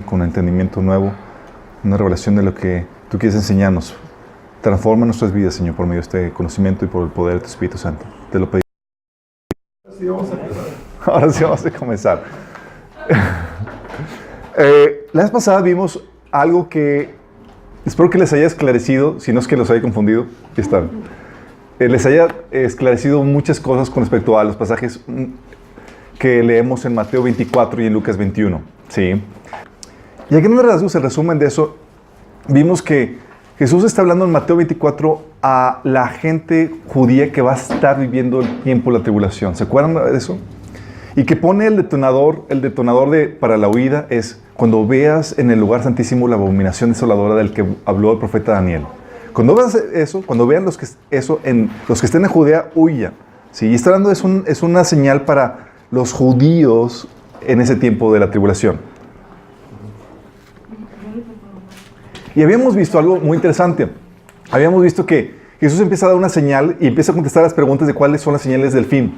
con entendimiento nuevo, una revelación de lo que tú quieres enseñarnos. Transforma nuestras vidas, Señor, por medio de este conocimiento y por el poder de tu Espíritu Santo. Te lo pedimos. Ahora sí vamos a comenzar. La vez pasada vimos algo que espero que les haya esclarecido, si no es que los haya confundido. Aquí están. Les haya esclarecido muchas cosas con respecto a los pasajes que leemos en Mateo 24 y en Lucas 21. ¿Sí? Y aquí en los rasgos, el resumen de eso, vimos que Jesús está hablando en Mateo 24 a la gente judía que va a estar viviendo el tiempo de la tribulación. ¿Se acuerdan de eso? Y que pone el detonador para la huida es cuando veas en el lugar santísimo la abominación desoladora del que habló el profeta Daniel. Cuando veas eso, cuando vean los que estén en Judea, huyan. ¿Sí? Y está hablando, es una señal para los judíos en ese tiempo de la tribulación. Y habíamos visto algo muy interesante. Habíamos visto que Jesús empieza a dar una señal y empieza a contestar las preguntas de cuáles son las señales del fin.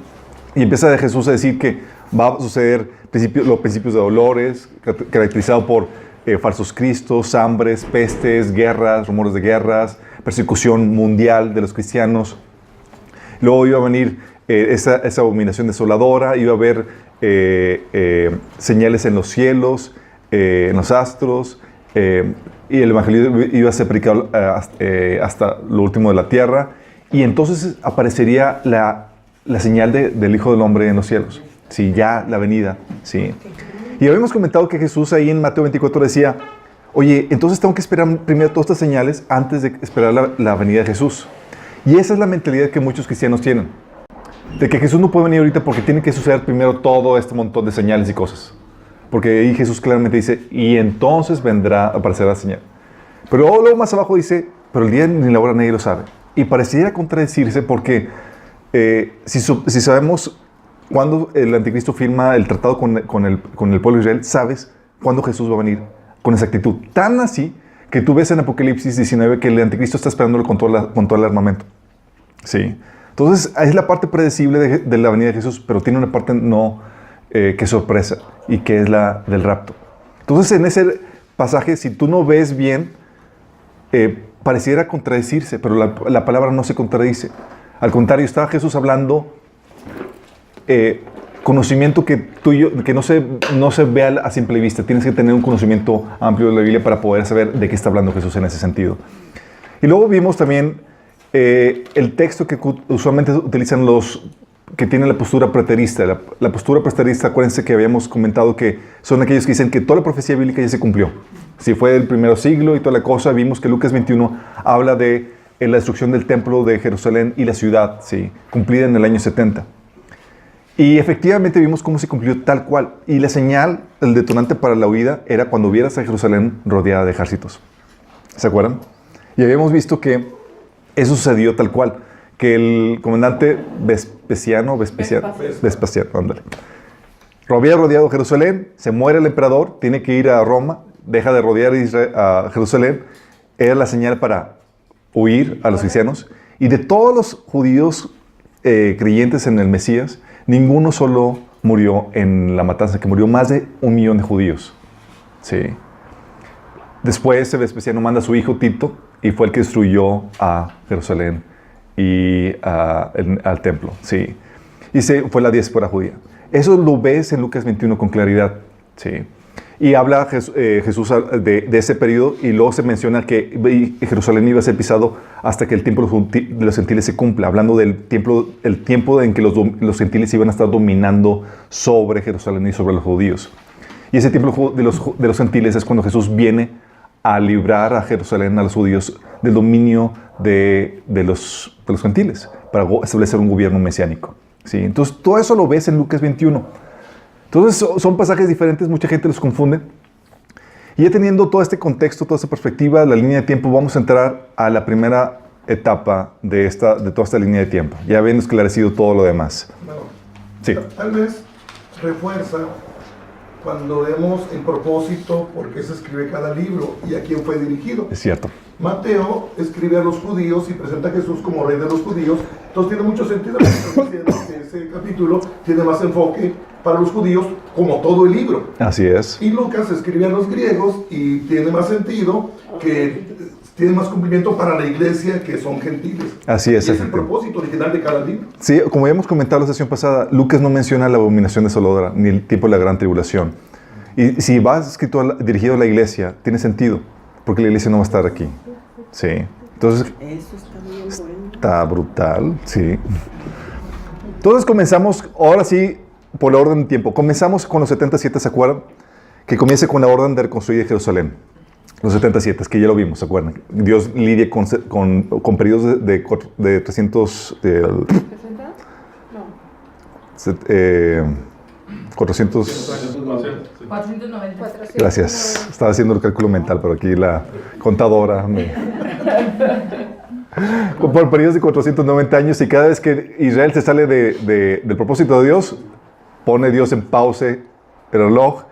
Y empieza Jesús a decir que va a suceder los principios de dolores, caracterizado por falsos cristos, hambres, pestes, guerras, rumores de guerras, persecución mundial de los cristianos. Luego iba a venir esa abominación desoladora, iba a haber señales en los cielos, en los astros, y el evangelio iba a ser predicado hasta lo último de la tierra, y entonces aparecería la señal del Hijo del Hombre en los cielos. Sí, ya la venida. Sí. Y habíamos comentado que Jesús ahí en Mateo 24 decía, oye, entonces tengo que esperar primero todas estas señales antes de esperar la venida de Jesús. Y esa es la mentalidad que muchos cristianos tienen. De que Jesús no puede venir ahorita porque tiene que suceder primero todo este montón de señales y cosas. Porque ahí Jesús claramente dice, y entonces vendrá a aparecer la señal. Pero luego más abajo dice, pero el día ni la hora nadie lo sabe. Y pareciera contradecirse porque si sabemos cuándo el anticristo firma el tratado con el pueblo de Israel, sabes cuándo Jesús va a venir con exactitud. Tan así que tú ves en Apocalipsis 19 que el anticristo está esperándolo con todo el armamento. Sí. Entonces, es la parte predecible de la venida de Jesús, pero tiene una parte no que sorpresa, y que es la del rapto. Entonces, en ese pasaje, si tú no ves bien, pareciera contradecirse, pero la palabra no se contradice. Al contrario, está Jesús hablando conocimiento que no se vea a simple vista. Tienes que tener un conocimiento amplio de la Biblia para poder saber de qué está hablando Jesús en ese sentido. Y luego vimos también el texto que usualmente utilizan los que tienen la postura preterista. La postura preterista, acuérdense que habíamos comentado que son aquellos que dicen que toda la profecía bíblica ya se cumplió. Si fue del primer siglo y toda la cosa, vimos que Lucas 21 habla de la destrucción del templo de Jerusalén y la ciudad, ¿sí? Cumplida en el año 70. Y efectivamente vimos cómo se cumplió tal cual. Y la señal, el detonante para la huida, era cuando vieras a Jerusalén rodeada de ejércitos. ¿Se acuerdan? Y habíamos visto que eso sucedió tal cual. Que el comandante Vespasiano, ándale, había rodeado Jerusalén, se muere el emperador, tiene que ir a Roma, deja de rodear a Jerusalén. Era la señal para huir a los cristianos. Y de todos los judíos creyentes en el Mesías, ninguno solo murió en la matanza, que murió más de 1 millón de judíos. Sí. Después Vespasiano manda a su hijo Tito y fue el que destruyó a Jerusalén y al templo. Sí. Y fue la diáspora judía. Eso lo ves en Lucas 21 con claridad. Sí. Y habla Jesús de ese periodo, y luego se menciona que Jerusalén iba a ser pisado hasta que el tiempo de los gentiles se cumpla, hablando del tiempo en que los gentiles iban a estar dominando sobre Jerusalén y sobre los judíos. Y ese tiempo de los gentiles es cuando Jesús viene a librar a Jerusalén, a los judíos, del dominio de los gentiles, para establecer un gobierno mesiánico. ¿Sí? Entonces, todo eso lo ves en Lucas 21. Entonces, son pasajes diferentes, mucha gente los confunde. Y ya teniendo todo este contexto, toda esta perspectiva, la línea de tiempo, vamos a entrar a la primera etapa de toda esta línea de tiempo. Ya habiendo esclarecido todo lo demás. No. Sí. Tal vez refuerza cuando vemos el propósito, por qué se escribe cada libro y a quién fue dirigido. Es cierto. Mateo escribe a los judíos y presenta a Jesús como rey de los judíos. Entonces tiene mucho sentido lo que estás diciendo, que ese capítulo tiene más enfoque para los judíos, como todo el libro. Así es. Y Lucas escribe a los griegos y tiene más sentido, que tiene más cumplimiento para la iglesia, que son gentiles. Así es. Y es el propósito original de cada libro. Sí, como habíamos comentado la sesión pasada, Lucas no menciona la abominación desoladora ni el tiempo de la gran tribulación. Y si va escrito dirigido a la iglesia, tiene sentido, porque la iglesia no va a estar aquí. Sí. Entonces, Eso está bien bueno. está brutal, sí. Entonces comenzamos, ahora sí, por la orden de tiempo. Comenzamos con los 77, ¿se acuerdan? Que comience con la orden de reconstruir Jerusalén. Los 77, es que ya lo vimos, ¿se acuerdan? Dios lidia con periodos de 300... ¿60? No. 400... 490. Gracias. Estaba haciendo el cálculo mental, pero aquí la contadora me... Por periodos de 490 años, y cada vez que Israel se sale del propósito de Dios, pone Dios en pausa el reloj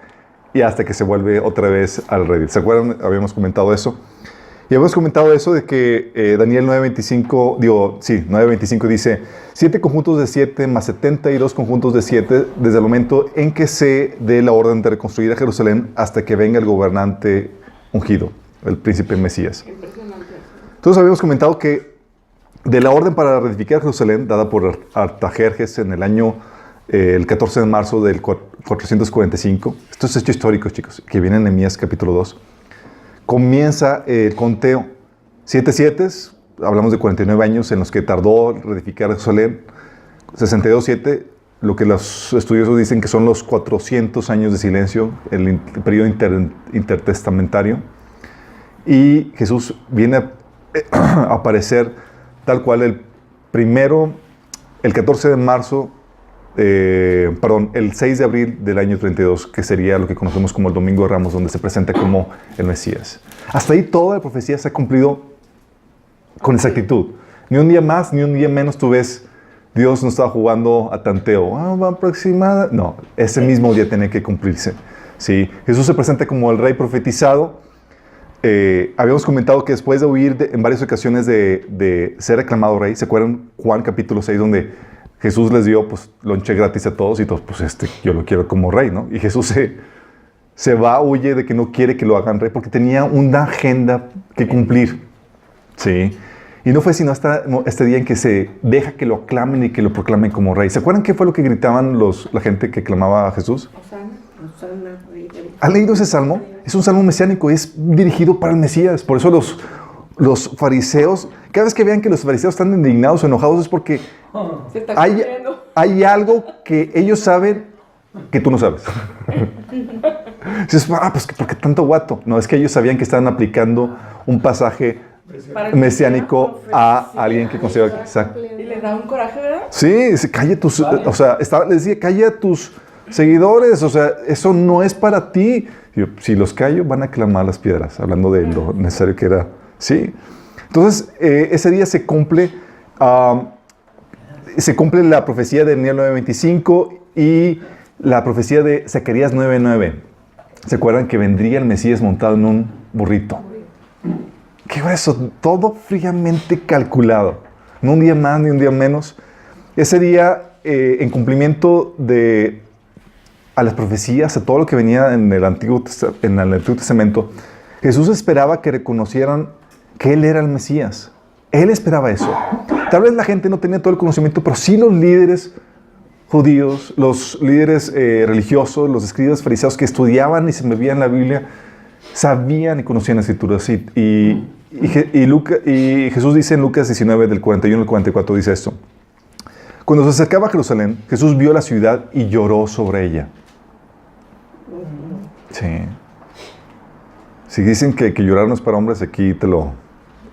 y hasta que se vuelve otra vez al redil. ¿Se acuerdan? Habíamos comentado eso. Y habíamos comentado eso de que Daniel 9.25 dice 7 conjuntos de 7 más 72 conjuntos de 7 desde el momento en que se dé la orden de reconstruir a Jerusalén hasta que venga el gobernante ungido, el príncipe Mesías. Entonces habíamos comentado que de la orden para reedificar Jerusalén, dada por Artajerjes en el año el 14 de marzo del 445, esto es hecho histórico, chicos, que viene en Nehemías capítulo 2, comienza el conteo. 7 7, hablamos de 49 años en los que tardó reedificar Jerusalén. 62-7, lo que los estudiosos dicen que son los 400 años de silencio, el periodo intertestamentario. Y Jesús viene a aparecer tal cual el 14 de marzo, el 6 de abril del año 32, que sería lo que conocemos como el Domingo de Ramos, donde se presenta como el Mesías. Hasta ahí toda la profecía se ha cumplido con exactitud. Ni un día más, ni un día menos tú ves, Dios no estaba jugando a tanteo. Va aproximada. No, ese mismo día tiene que cumplirse. ¿Sí? Jesús se presenta como el rey profetizado. Habíamos comentado que después de huir en varias ocasiones de ser aclamado rey, ¿se acuerdan Juan capítulo 6, donde Jesús les dio pues lonche gratis a todos y todos, pues yo lo quiero como rey, ¿no? Y Jesús se va, huye de que no quiere que lo hagan rey porque tenía una agenda que cumplir. ¿Sí? Y no fue sino hasta este día en que se deja que lo aclamen y que lo proclamen como rey. ¿Se acuerdan qué fue lo que gritaban la gente que clamaba a Jesús? Osana. ¿Han leído ese salmo? Es un salmo mesiánico, es dirigido para el Mesías. Por eso los fariseos, cada vez que vean que los fariseos están indignados o enojados, es porque hay algo que ellos saben que tú no sabes. Dices, pues ¿por qué tanto guato? No, es que ellos sabían que estaban aplicando un pasaje mesiánico a alguien que considera exacto. Y les da un coraje, ¿verdad? Sí, dice, calla tus, o sea, les decía, calla a tus seguidores, o sea, eso no es para ti. Y yo, si los callo, van a clamar las piedras, hablando de lo necesario que era. Sí. Entonces, ese día se cumple la profecía de Daniel 9:25 y la profecía de Zacarías 9:9. ¿Se acuerdan que vendría el Mesías montado en un burrito? ¿Qué grueso? Todo fríamente calculado. No un día más ni un día menos. Ese día, en cumplimiento a las profecías, a todo lo que venía en el Antiguo Testamento, Jesús esperaba que reconocieran que Él era el Mesías. Él esperaba eso. Tal vez la gente no tenía todo el conocimiento, pero sí los líderes judíos, los líderes religiosos, los escribas fariseos que estudiaban y se bebían la Biblia, sabían y conocían las Escrituras. Y Jesús dice en Lucas 19, del 41 al 44, dice esto. Cuando se acercaba a Jerusalén, Jesús vio la ciudad y lloró sobre ella. Sí. Si dicen que llorar no es para hombres, aquí te lo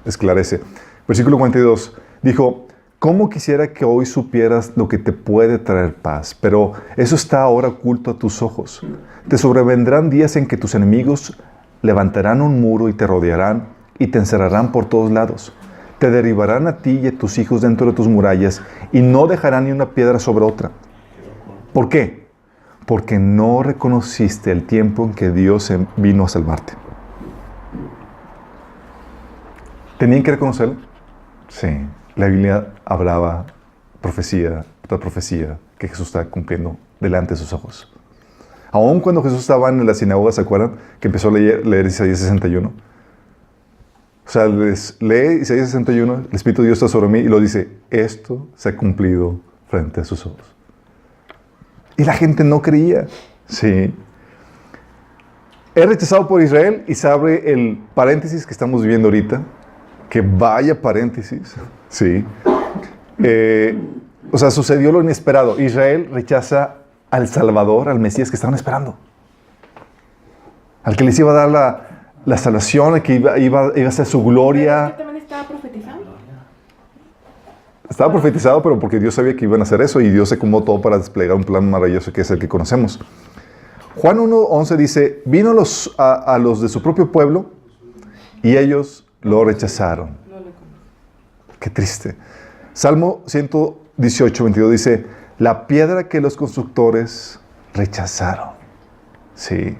esclarece. Versículo 42. Dijo, ¿cómo quisiera que hoy supieras lo que te puede traer paz? Pero eso está ahora oculto a tus ojos. Te sobrevendrán días en que tus enemigos levantarán un muro y te rodearán y te encerrarán por todos lados. Te derribarán a ti y a tus hijos dentro de tus murallas y no dejarán ni una piedra sobre otra. ¿Por qué? porque no reconociste el tiempo en que Dios vino a salvarte. ¿Tenían que reconocerlo? Sí. La Biblia hablaba profecía tras profecía que Jesús estaba cumpliendo delante de sus ojos. Aún cuando Jesús estaba en la sinagoga, ¿se acuerdan? Que empezó a leer Isaías 61. O sea, lee Isaías 61, el Espíritu de Dios está sobre mí y lo dice, esto se ha cumplido frente a sus ojos. Y la gente no creía. Sí. Es rechazado por Israel y se abre el paréntesis que estamos viviendo ahorita. Que vaya paréntesis. Sí. O sea, sucedió lo inesperado. Israel rechaza al Salvador, al Mesías que estaban esperando. Al que les iba a dar la salvación, al que iba a ser su gloria. ¿Pero que también estaba profetizando? Estaba profetizado, pero porque Dios sabía que iban a hacer eso y Dios se acomodó todo para desplegar un plan maravilloso que es el que conocemos. Juan 1:11 dice, vino a los de su propio pueblo y ellos lo rechazaron. Qué triste. Salmo 118:22 dice, la piedra que los constructores rechazaron. Sí.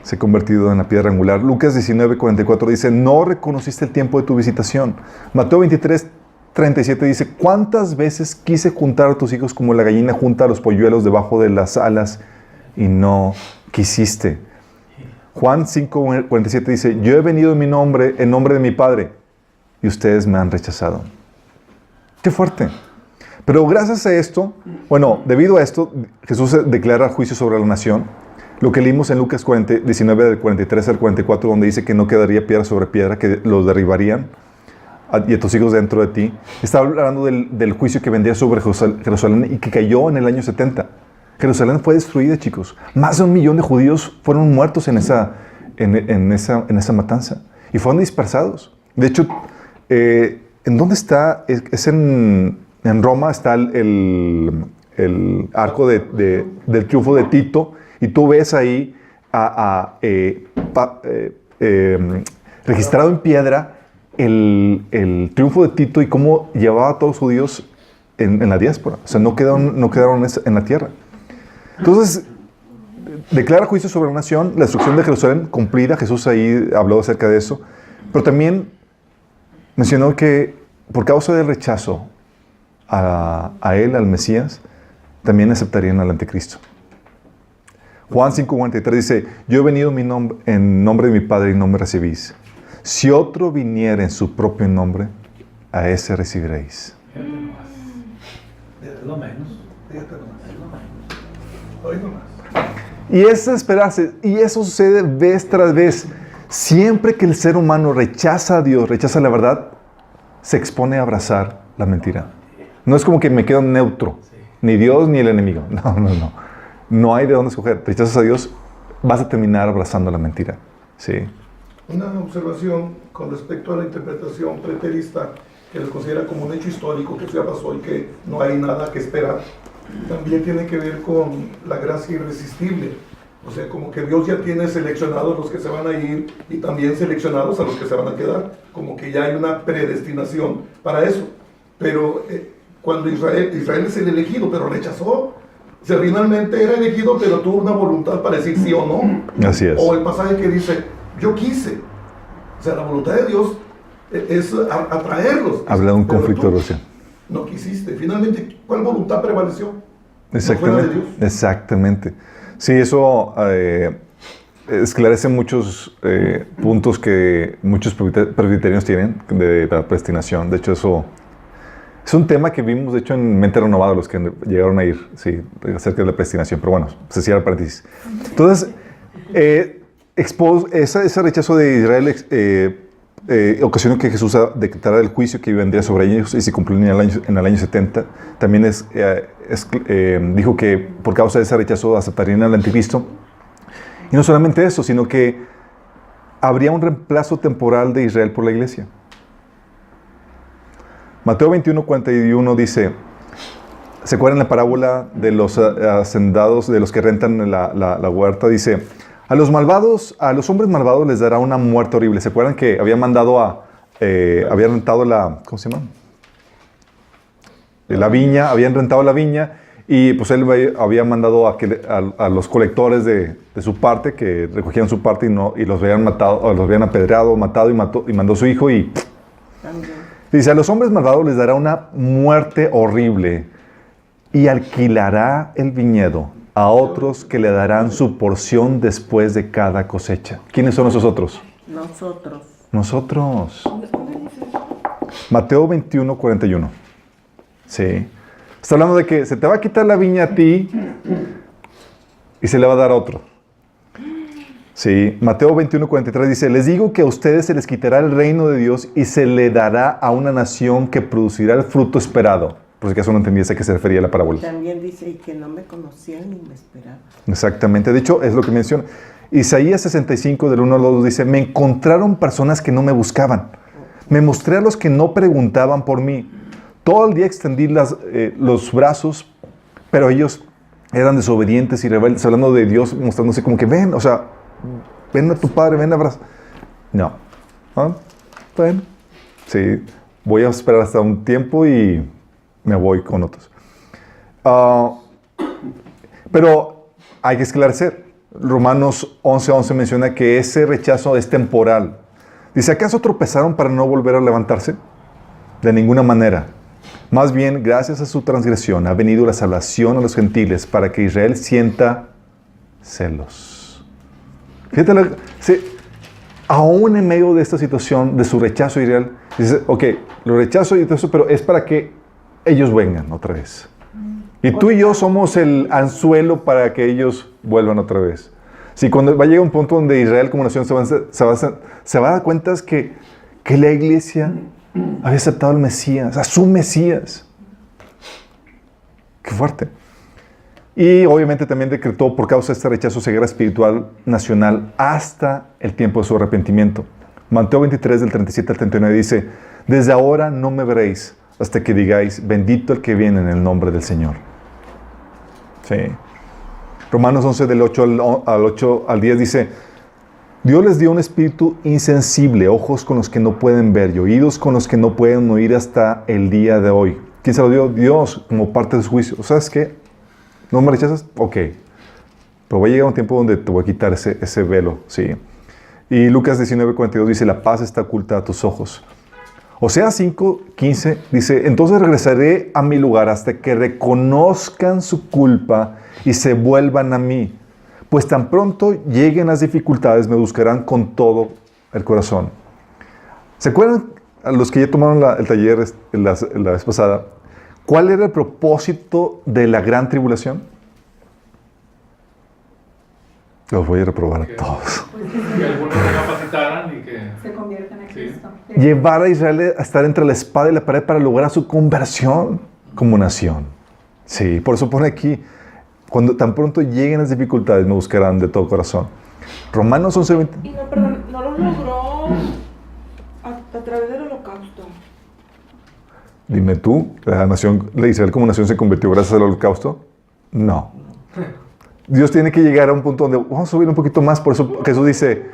Se ha convertido en la piedra angular. Lucas 19:44 dice, no reconociste el tiempo de tu visitación. Mateo 23:37 dice, ¿cuántas veces quise juntar a tus hijos como la gallina junta a los polluelos debajo de las alas y no quisiste? Juan 5:47 dice, yo he venido en nombre de mi Padre, y ustedes me han rechazado. ¡Qué fuerte! Pero gracias a esto, bueno, debido a esto, Jesús declara juicio sobre la nación. Lo que leímos en Lucas 19, del 43 al 44, donde dice que no quedaría piedra sobre piedra, que los derribarían, y a tus hijos dentro de ti. Está hablando del juicio que vendría sobre Jerusalén y que cayó en el año 70. Jerusalén fue destruida, chicos. Más de 1 millón de judíos fueron muertos en esa matanza. Y fueron dispersados. De hecho, ¿en dónde está? Es en Roma está el arco del triunfo de Tito. Y tú ves ahí registrado en piedra el triunfo de Tito y cómo llevaba a todos los judíos en la diáspora. O sea, no quedaron en la tierra. Entonces, declara juicio sobre la nación, la destrucción de Jerusalén cumplida. Jesús ahí habló acerca de eso. Pero también mencionó que por causa del rechazo a él, al Mesías, también aceptarían al anticristo. Juan 5:43 dice, yo he venido en nombre de mi Padre y no me recibís. Si otro viniera en su propio nombre, a ese recibiréis. Lo menos. Hoy nomás. Y esa esperarse, y eso sucede vez tras vez. Siempre que el ser humano rechaza a Dios, rechaza la verdad, se expone a abrazar la mentira. No es como que me quedo neutro, ni Dios ni el enemigo. No. No hay de dónde escoger. Rechazas a Dios, vas a terminar abrazando la mentira. Sí. Una observación con respecto a la interpretación preterista, que lo considera como un hecho histórico que ya pasó y que no hay nada que esperar, también tiene que ver con la gracia irresistible. O sea, como que Dios ya tiene seleccionados los que se van a ir y también seleccionados a los que se van a quedar. Como que ya hay una predestinación para eso. Pero cuando Israel es el elegido, pero rechazó. O sea, finalmente era elegido, pero tuvo una voluntad para decir sí o no. Así es. O el pasaje que dice, yo quise. O sea, la voluntad de Dios es atraerlos. Habla de un conflicto de relación. No quisiste. Finalmente, ¿cuál voluntad prevaleció? Exactamente. ¿No fuera de Dios? Exactamente. Sí, eso esclarece muchos puntos que muchos presbiterianos tienen de la predestinación. De hecho, eso es un tema que vimos, de hecho, en Mente Renovada, los que llegaron a ir, sí, acerca de la predestinación. Pero bueno, se cierra el paréntesis. Entonces, ese rechazo de Israel ocasionó que Jesús decretara el juicio que vendría sobre ellos y se cumplió en el año 70. También dijo que por causa de ese rechazo aceptarían al anticristo. Y no solamente eso, sino que habría un reemplazo temporal de Israel por la iglesia. Mateo 21:41 dice, ¿se acuerdan la parábola de los hacendados, de los que rentan la huerta? Dice, a los hombres malvados les dará una muerte horrible. ¿Se acuerdan que habían rentado ¿cómo se llama? La viña, habían rentado la viña Y pues él había mandado a los colectores de su parte, que recogían su parte y los habían matado, o los habían apedreado, matado y mandó a su hijo y... Dice, a los hombres malvados les dará una muerte horrible y alquilará el viñedo a otros que le darán su porción después de cada cosecha. ¿Quiénes son esos otros? Nosotros. Mateo 21, 41. Sí. Está hablando de que se te va a quitar la viña a ti y se le va a dar a otro. Sí. Mateo 21, 43 dice, les digo que a ustedes se les quitará el reino de Dios y se le dará a una nación que producirá el fruto esperado. Por si acaso no entendiese a qué se refería la parábola. También dice, y que no me conocían ni me esperaban. Exactamente. De hecho, es lo que menciona. Isaías 65, del 1 al 2, dice, me encontraron personas que no me buscaban. Me mostré a los que no preguntaban por mí. Todo el día extendí los brazos, pero ellos eran desobedientes y rebeldes, hablando de Dios, mostrándose como que ven, o sea, ven a tu padre, ven a abrazar. No. ¿Ah? Bueno, sí, voy a esperar hasta un tiempo y me voy con otros. Pero hay que esclarecer. Romanos 11:11 menciona que ese rechazo es temporal. Dice, ¿acaso tropezaron para no volver a levantarse? De ninguna manera. Más bien, gracias a su transgresión, ha venido la salvación a los gentiles para que Israel sienta celos. Fíjate, aún en medio de esta situación, de su rechazo a Israel, dice, ok, lo rechazo y todo eso, pero es para que ellos vengan otra vez. Y tú y yo somos el anzuelo para que ellos vuelvan otra vez. Si cuando va a llegar un punto donde Israel como nación se va a dar cuenta que la iglesia había aceptado al Mesías, a su Mesías. Qué fuerte. Y obviamente también decretó por causa de este rechazo ceguera espiritual nacional hasta el tiempo de su arrepentimiento. Mateo 23 del 37 al 39 dice, desde ahora no me veréis hasta que digáis, bendito el que viene en el nombre del Señor. Sí. Romanos 11 del 8 al 10 dice, Dios les dio un espíritu insensible, ojos con los que no pueden ver y oídos con los que no pueden oír hasta el día de hoy. ¿Quién se lo dio? Dios, como parte de su juicio. ¿Sabes qué? ¿No me rechazas? Ok. Pero va a llegar un tiempo donde te voy a quitar ese velo. Sí. Y Lucas 19:42 dice, la paz está oculta a tus ojos. Oseas 5:15 dice, entonces regresaré a mi lugar hasta que reconozcan su culpa y se vuelvan a mí. Pues tan pronto lleguen las dificultades, me buscarán con todo el corazón. ¿Se acuerdan a los que ya tomaron el taller la vez pasada? ¿Cuál era el propósito de la gran tribulación? Los voy a reprobar a todos. Que algunos se capacitaran y que Se convierten en Cristo. Llevar a Israel a estar entre la espada y la pared para lograr su conversión como nación. Sí, por eso pone aquí, cuando tan pronto lleguen las dificultades, me buscarán de todo corazón. Romanos 11:20. Y no, perdón, no lo logró a través del holocausto. Dime tú, la nación de Israel como nación se convirtió gracias al holocausto. No. Dios tiene que llegar a un punto donde vamos a subir un poquito más. Por eso Jesús dice,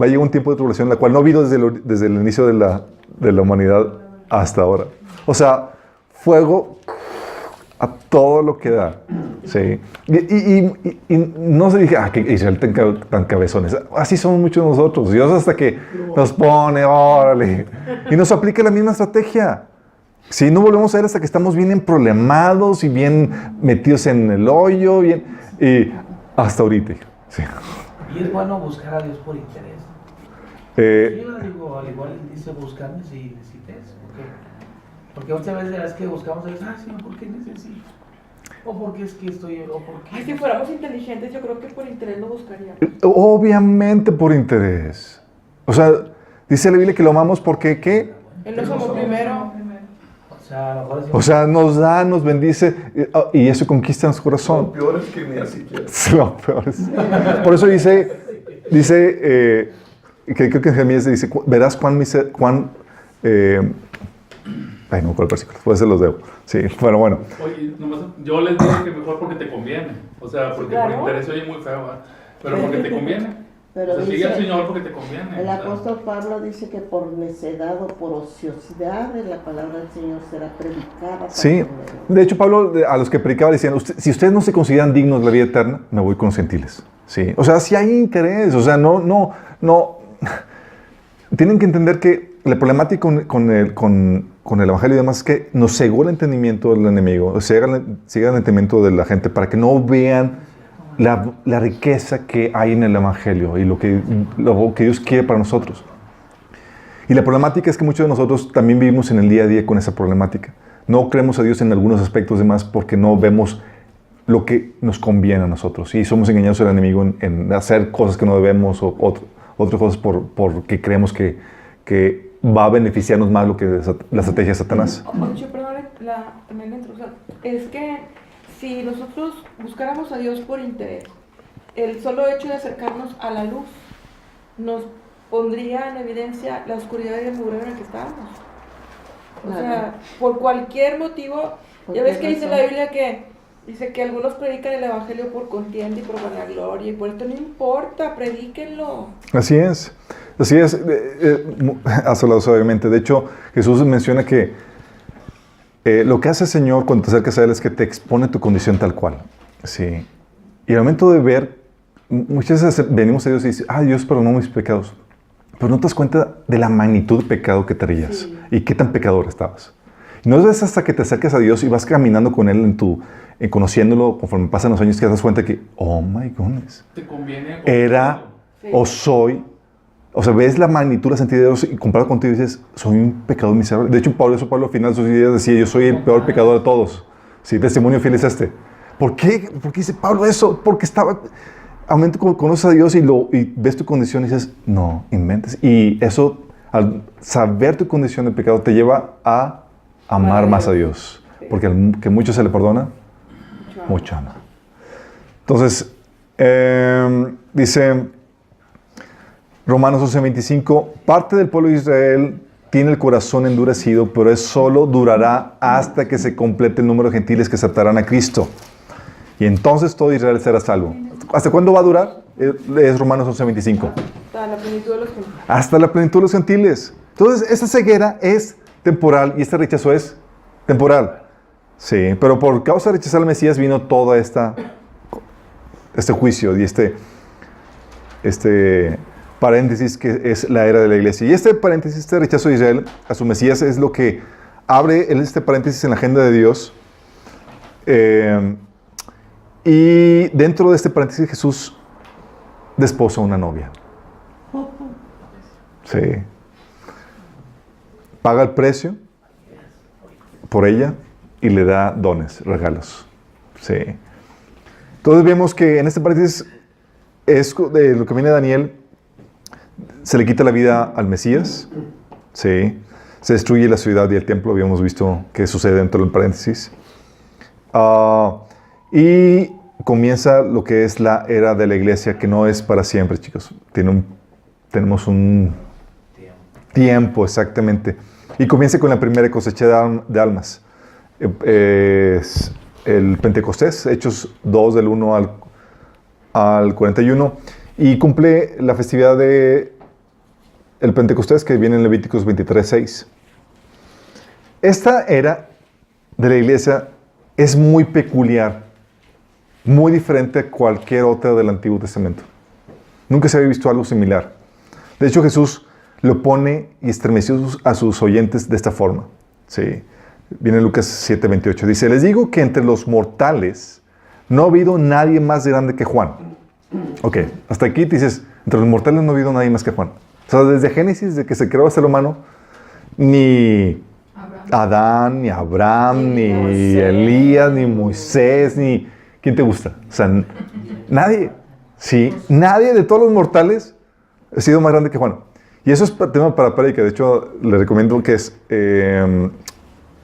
va a llegar un tiempo de tribulación, la cual no ha habido desde el inicio de la humanidad hasta ahora. O sea, fuego a todo lo que da. Sí. Y no se dice, que Israel tan cabezones. Así somos muchos de nosotros. Dios hasta que nos pone, órale. Y nos aplica la misma estrategia. Si no volvemos a ver hasta que estamos bien emproblemados y bien metidos en el hoyo, y hasta ahorita. Sí. Y es bueno buscar a Dios por interés. Yo digo, al igual dice buscarme si necesites. Porque muchas veces es que buscamos a Dios, Señor, ¿por qué necesito? O porque es que estoy, o porque... Ay, si fuéramos inteligentes, yo creo que por interés lo buscaríamos. Obviamente por interés. O sea, dice la Biblia que lo amamos porque, ¿qué? Él nos amó primero. O sea, nos da, nos bendice y eso conquista nuestro corazón. Lo peor es que ni así quieres. Lo peor es. Por eso dice que creo que en Jeremías dice, verás cuán ay, no me acuerdo el versículo, después se los debo. Sí, bueno. Oye, nomás, yo les digo que mejor porque te conviene. O sea, porque Claro. por interés oye muy feo, ¿verdad? Pero porque te conviene. Pero O sea, sigue dice, al Señor porque te conviene. el apóstol Pablo dice que por necedad o por ociosidad la palabra del Señor será predicada. para Sí, el de hecho Pablo a los que predicaba le decían, si ustedes no se consideran dignos de la vida eterna, me voy con los gentiles. Sí, o sea, si hay interés, o sea, no. Tienen que entender que la problemática con el evangelio y demás es que nos cegó el entendimiento del enemigo, ciega el entendimiento de la gente para que no vean la riqueza que hay en el evangelio y lo que Dios quiere para nosotros. Y la problemática es que muchos de nosotros también vivimos en el día a día con esa problemática. No creemos a Dios en algunos aspectos demás porque no vemos lo que nos conviene a nosotros. Y somos engañados al enemigo en hacer cosas que no debemos o otras cosas porque creemos que va a beneficiarnos más lo que la estrategia de Satanás. Oye, perdón, también la intrusión. Es que si nosotros buscáramos a Dios por interés, el solo hecho de acercarnos a la luz nos pondría en evidencia la oscuridad y el mugrero en el que estábamos. O sea, por cualquier motivo, ya ves que dice la Biblia que algunos predican el evangelio por contienda y por vanagloria, y por esto no importa, predíquenlo. Así es. Asolados obviamente. De hecho, Jesús menciona que lo que hace el Señor cuando te acercas a Él es que te expone tu condición tal cual. Sí. Y al momento de ver, muchas veces venimos a Dios y dices, Dios perdonó mis pecados. Pero no te das cuenta de la magnitud de pecado que traías. Sí. Y qué tan pecador estabas. Y no es hasta que te acercas a Dios y vas caminando con Él conociéndolo, conforme pasan los años, que te das cuenta que, oh my goodness, te conviene o soy, o sea, ves la magnitud, la santidad de Dios y comparado contigo dices, soy un pecador miserable. De hecho, Pablo al final de sus días decía, yo soy el peor pecador de todos. Sí, testimonio fiel es este. ¿Por qué? ¿Por qué dice Pablo eso? Porque a momento conoces a Dios y ves tu condición y dices, no, inventes. Y eso, al saber tu condición de pecado, te lleva a amar más a Dios. Porque al que mucho se le perdona, mucho ama. Entonces, dice Romanos 11:25, parte del pueblo de Israel tiene el corazón endurecido, pero eso solo durará hasta que se complete el número de gentiles que aceptarán a Cristo. Y entonces todo Israel será salvo. ¿Hasta cuándo va a durar? Es Romanos 11:25. Hasta la plenitud de los gentiles. Hasta la plenitud de los gentiles. Entonces, esta ceguera es temporal y este rechazo es temporal. Sí, pero por causa de rechazar al Mesías vino todo este juicio y este paréntesis que es la era de la iglesia. Y este paréntesis, este rechazo de Israel a su Mesías es lo que abre este paréntesis en la agenda de Dios. Y dentro de este paréntesis Jesús desposa a una novia. Sí. Paga el precio por ella y le da dones, regalos. Sí. Entonces vemos que en este paréntesis es de lo que viene de Daniel. Se le quita la vida al Mesías. Sí. Se destruye la ciudad y el templo. Habíamos visto que sucede dentro del paréntesis. Y comienza lo que es la era de la iglesia, que no es para siempre, chicos. Tenemos un tiempo, exactamente. Y comienza con la primera cosecha de almas. El Pentecostés, Hechos 2, del 1 al 41. Y cumple la festividad de el Pentecostés, que viene en Levíticos 23:6. Esta era de la iglesia es muy peculiar, muy diferente a cualquier otra del Antiguo Testamento. Nunca se había visto algo similar. De hecho, Jesús lo pone y estremeció a sus oyentes de esta forma. Sí. Viene en Lucas 7:28. Dice, les digo que entre los mortales no ha habido nadie más grande que Juan. Ok, hasta aquí te dices, entre los mortales no ha habido nadie más que Juan. O sea, desde Génesis, de que se creó el ser humano, ni Adán, ni Abraham, ni Elías, ni Moisés, ni... ¿Quién te gusta? O sea, nadie. Sí, nadie de todos los mortales ha sido más grande que Juan. Y eso es tema para prédica. De hecho, le recomiendo que se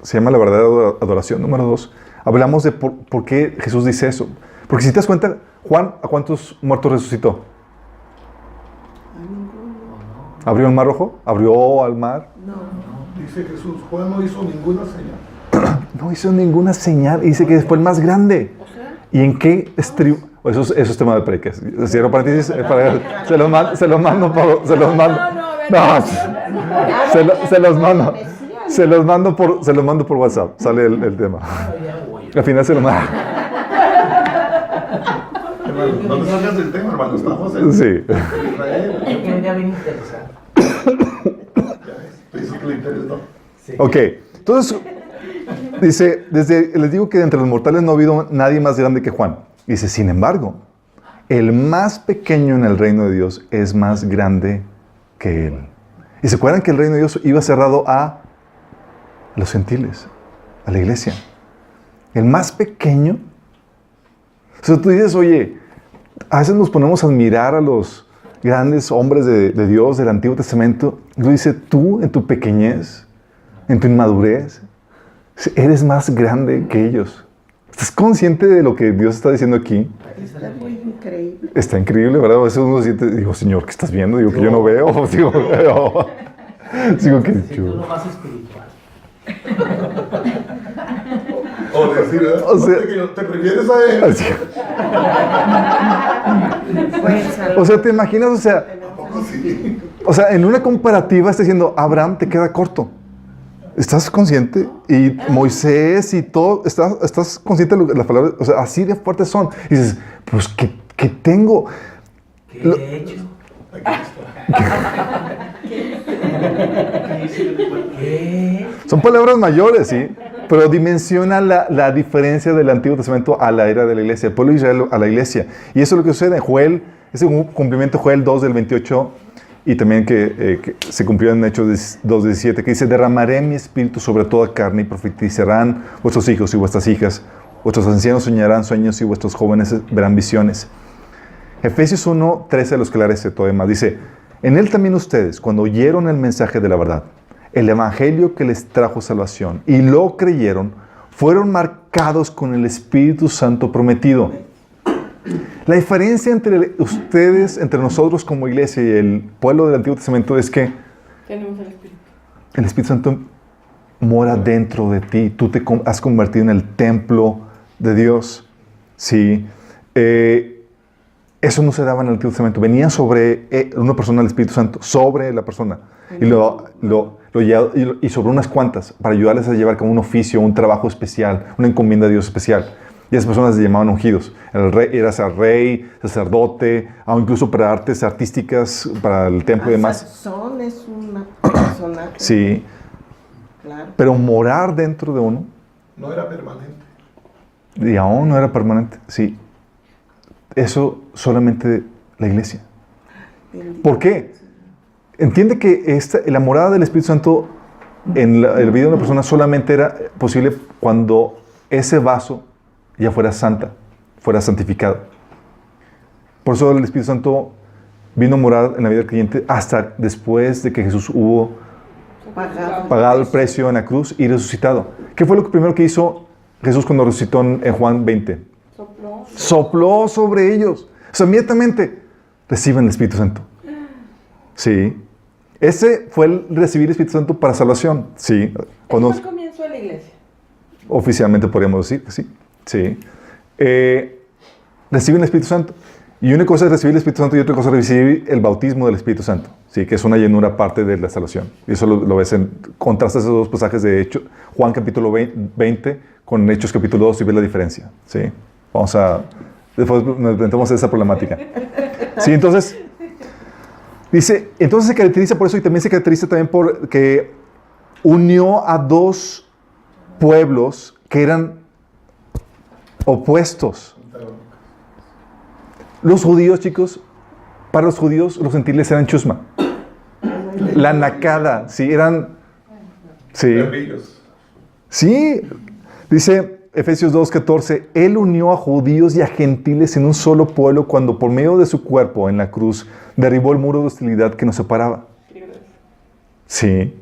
llama La verdadera adoración, número 2. Hablamos de por qué Jesús dice eso. Porque si te das cuenta, Juan, ¿a cuántos muertos resucitó? ¿Abrió el mar rojo? ¿Abrió al mar? No. Dice Jesús, Juan no hizo ninguna señal. No hizo ninguna señal. Y dice que fue el más grande. O sea, ¿Y en qué Eso es tema de prédicas. Cierro paréntesis. Se los mando. Se los mando. Se los mando por WhatsApp. Sale el tema. Al final se lo mando. Hermano, no te salgas del tema, hermano. Estamos en Sí. Israel. Es que venía bien interesante. Ya ves, tú dices que le interesó. Sí. Ok. Entonces, dice, les digo que entre los mortales no ha habido nadie más grande que Juan. Dice, sin embargo, el más pequeño en el reino de Dios es más grande que él. Y se acuerdan que el reino de Dios iba cerrado a los gentiles, a la iglesia. El más pequeño. O sea, tú dices, oye, a veces nos ponemos a admirar a los grandes hombres de Dios del Antiguo Testamento. Lo dice, tú en tu pequeñez, en tu inmadurez, eres más grande que ellos. ¿Estás consciente de lo que Dios está diciendo aquí? Está muy increíble. Está increíble, ¿verdad? A veces uno siente, digo, Señor, ¿qué estás viendo? Digo, que yo no veo. Digo que Sí, tú lo más espiritual. O decir, ¿verdad? O sea- que te prefieres a él. así. O sea, ¿te imaginas? Tampoco sí. O sea, en una comparativa está diciendo, Abraham te queda corto. ¿Estás consciente? Y Moisés y todo, ¿estás consciente de las palabras? O sea, así de fuertes son. Y dices, pues, ¿qué tengo? ¿Qué he hecho? ¿Qué? Son palabras mayores, ¿sí? Pero dimensiona la diferencia del Antiguo Testamento a la era de la iglesia, el pueblo de Israel a la iglesia. Y eso es lo que sucede en Joel, ese cumplimiento de Joel 2 del 28, y también que se cumplió en Hechos 2:17, que dice, derramaré mi espíritu sobre toda carne y profetizarán vuestros hijos y vuestras hijas, vuestros ancianos soñarán sueños y vuestros jóvenes verán visiones. Efesios 1:13 de los que la todavía más dice, en él también ustedes, cuando oyeron el mensaje de la verdad, el evangelio que les trajo salvación, y lo creyeron, fueron marcados con el Espíritu Santo prometido. La diferencia entre ustedes, entre nosotros como iglesia y el pueblo del Antiguo Testamento es que Tenemos el Espíritu. el Espíritu Santo mora dentro de ti. Tú te has convertido en el templo de Dios. Sí. Eso no se daba en el Antiguo Testamento. Venía sobre una persona el Espíritu Santo, sobre la persona. Y sobre unas cuantas, para ayudarles a llevar como un oficio, un trabajo especial, una encomienda de Dios especial. Y esas personas se llamaban ungidos. El rey era rey, sacerdote, o incluso para artes artísticas, para el templo y demás. Sansón es una persona. Sí. Claro. Pero morar dentro de uno, No era permanente. y aún no era permanente. Sí. Eso solamente la iglesia. Bendito. ¿Por qué? Entiende que la morada del Espíritu Santo en el vida de una persona solamente era posible cuando ese vaso ya fuera santa, fuera santificado. Por eso el Espíritu Santo vino a morar en la vida del creyente hasta después de que Jesús hubo pagado el precio en la cruz y resucitado. ¿Qué fue lo primero que hizo Jesús cuando resucitó en Juan 20? Sopló. Sopló sobre ellos. O sea, inmediatamente reciben el Espíritu Santo. Sí. Ese fue el recibir el Espíritu Santo para salvación. Sí. Cuando, Ese fue el comienzo de la iglesia. oficialmente podríamos decir que sí. Sí. Reciben el Espíritu Santo. Y una cosa es recibir el Espíritu Santo y otra cosa es recibir el bautismo del Espíritu Santo. Sí, que es una llenura aparte de la salvación. Y eso lo ves en contraste esos dos pasajes de Hechos, Juan capítulo 20 con Hechos capítulo 2 y ves la diferencia. Sí. Después nos enfrentamos a esa problemática. Sí, entonces se caracteriza por eso y también se caracteriza también por que unió a dos pueblos que eran opuestos. Los judíos, chicos, para los judíos, los gentiles eran chusma. La nacada, sí, eran... Sí, Perrillos. sí. Dice Efesios 2:14, Él unió a judíos y a gentiles en un solo pueblo cuando por medio de su cuerpo en la cruz derribó el muro de hostilidad que nos separaba. Sí.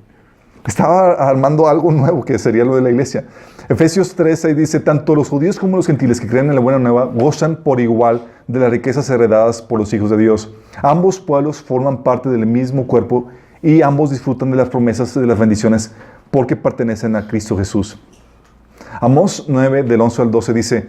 Estaba armando algo nuevo que sería lo de la iglesia. Efesios 3:6 dice, tanto los judíos como los gentiles que creen en la buena nueva gozan por igual de las riquezas heredadas por los hijos de Dios. Ambos pueblos forman parte del mismo cuerpo y ambos disfrutan de las promesas de las bendiciones porque pertenecen a Cristo Jesús. Amós 9, del 11 al 12 dice,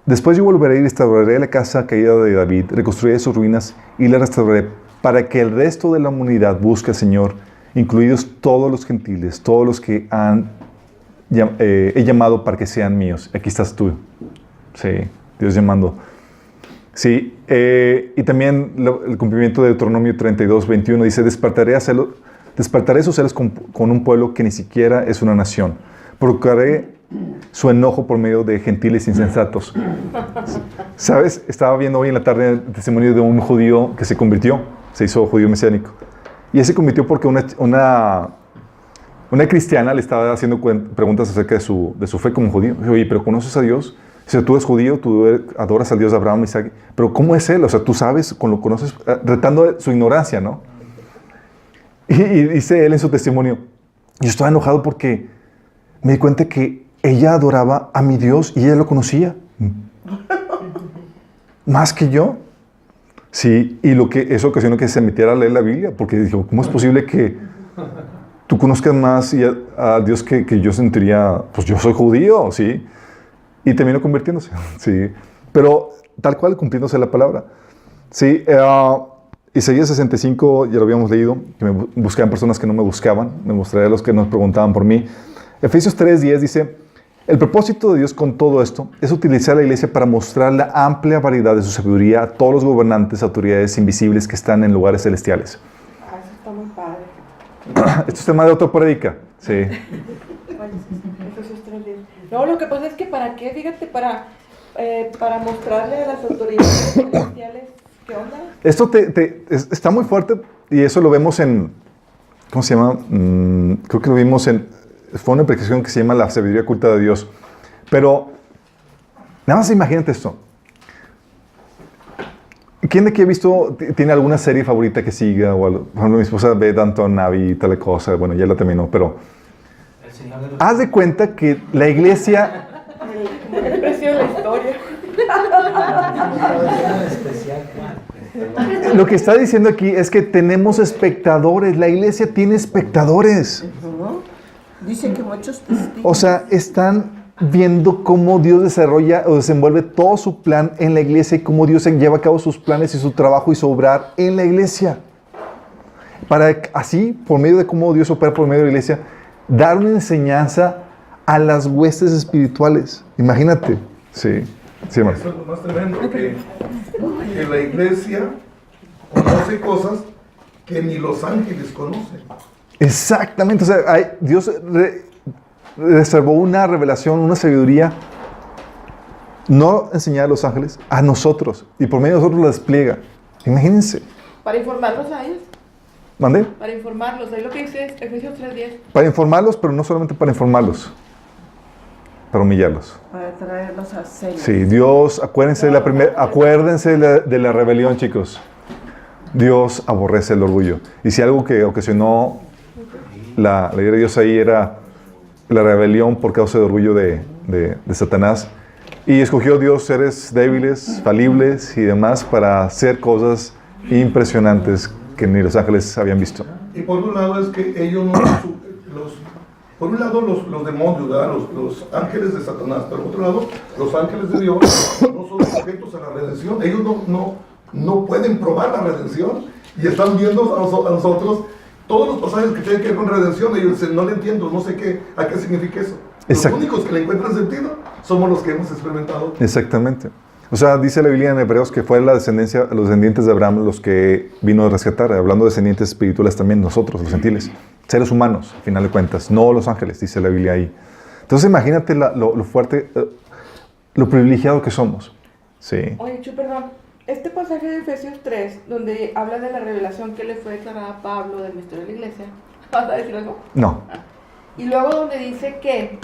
Después yo volveré y restauraré la casa caída de David, reconstruiré sus ruinas y la restauraré para que el resto de la humanidad busque al Señor, incluidos todos los gentiles, todos los que he llamado para que sean míos. Aquí estás tú. Sí, Dios llamando. Sí, y también el cumplimiento de Deuteronomio 32:21 dice, despertaré sus celos con un pueblo que ni siquiera es una nación. Provocaré su enojo por medio de gentiles insensatos. ¿Sabes? Estaba viendo hoy en la tarde el testimonio de un judío que se convirtió, se hizo judío mesiánico. Y él se convirtió porque una cristiana le estaba haciendo preguntas acerca de su fe como judío. Dice, oye, ¿pero conoces a Dios? Dice, tú eres judío, tú adoras al Dios de Abraham, Isaac. Pero ¿cómo es Él? O sea, tú sabes, lo conoces, retando su ignorancia, ¿no? Y dice él en su testimonio, yo estaba enojado porque me di cuenta que ella adoraba a mi Dios y ella lo conocía. Más que yo. Sí, y eso ocasionó que se metiera a leer la Biblia, porque dijo, ¿cómo es posible que tú conozcas más a Dios que yo sentiría? Pues yo soy judío, ¿sí? Y terminó convirtiéndose, ¿sí? Pero tal cual, cumpliéndose la palabra. Sí, Isaías 65, ya lo habíamos leído, que me buscaban personas que no me buscaban, me mostraré a los que nos preguntaban por mí. Efesios 3:10 dice, el propósito de Dios con todo esto es utilizar a la iglesia para mostrar la amplia variedad de su sabiduría a todos los gobernantes, autoridades invisibles que están en lugares celestiales. Eso está muy padre. Esto es tema de otra prédica, sí. Efesios 3:10. No, lo que pasa es que ¿para qué? Fíjate, para mostrarle a las autoridades celestiales qué onda. Esto está muy fuerte y eso lo vemos en, ¿cómo se llama? Creo que lo vimos fue una predicación que se llama la sabiduría oculta de Dios. Pero, nada más imagínate esto. ¿Quién de aquí ha visto, tiene alguna serie favorita que siga? O algo? Por ejemplo, mi esposa ve Downton Abbey y tal cosa. Bueno, ya la terminó, pero haz de cuenta que la iglesia... El precio de la historia. Lo que está diciendo aquí es que tenemos espectadores. La iglesia tiene espectadores. Dice que muchos testigos. O sea, están viendo cómo Dios desarrolla o desenvuelve todo su plan en la iglesia y cómo Dios lleva a cabo sus planes y su trabajo y su obrar en la iglesia. Para así, por medio de cómo Dios opera por medio de la iglesia, dar una enseñanza a las huestes espirituales. Imagínate. Sí, hermano. Eso es lo más tremendo, que la iglesia conoce cosas que ni los ángeles conocen. Exactamente. O sea, Dios reservó una revelación, una sabiduría, no enseñar a los ángeles, a nosotros. Y por medio de nosotros la despliega. Imagínense. Para informarlos a ellos. ¿Mandé? Para informarlos. Ahí lo que dice Efesios 3:10. Para informarlos, pero no solamente para informarlos. Para humillarlos. Para traerlos a celo. Sí, Dios, acuérdense de la rebelión, chicos. Dios aborrece el orgullo. Y si algo que ocasionó la ira de Dios ahí era la rebelión por causa del orgullo de Satanás. Y escogió Dios seres débiles, falibles y demás para hacer cosas impresionantes que ni los ángeles habían visto. Y por un lado es que ellos no... Por un lado los demonios, ¿verdad? Los ángeles de Satanás, pero por otro lado los ángeles de Dios no son sujetos a la redención. Ellos no pueden probar la redención y están viendo a nosotros todos los pasajes que tienen que ver con redención. Ellos dicen, no le entiendo, no sé a qué significa eso. Exacto. Los únicos que le encuentran sentido somos los que hemos experimentado. Exactamente. O sea, dice la Biblia en Hebreos que fue los descendientes de Abraham los que vino a rescatar, hablando de descendientes espirituales también, nosotros, los gentiles, seres humanos, al final de cuentas, no los ángeles, dice la Biblia ahí. Entonces imagínate lo fuerte, lo privilegiado que somos. Sí. Oye, Chu, perdón. Este pasaje de Efesios 3, donde habla de la revelación que le fue declarada a Pablo del misterio de la iglesia, ¿vas a decir algo? No. Y luego donde dice que,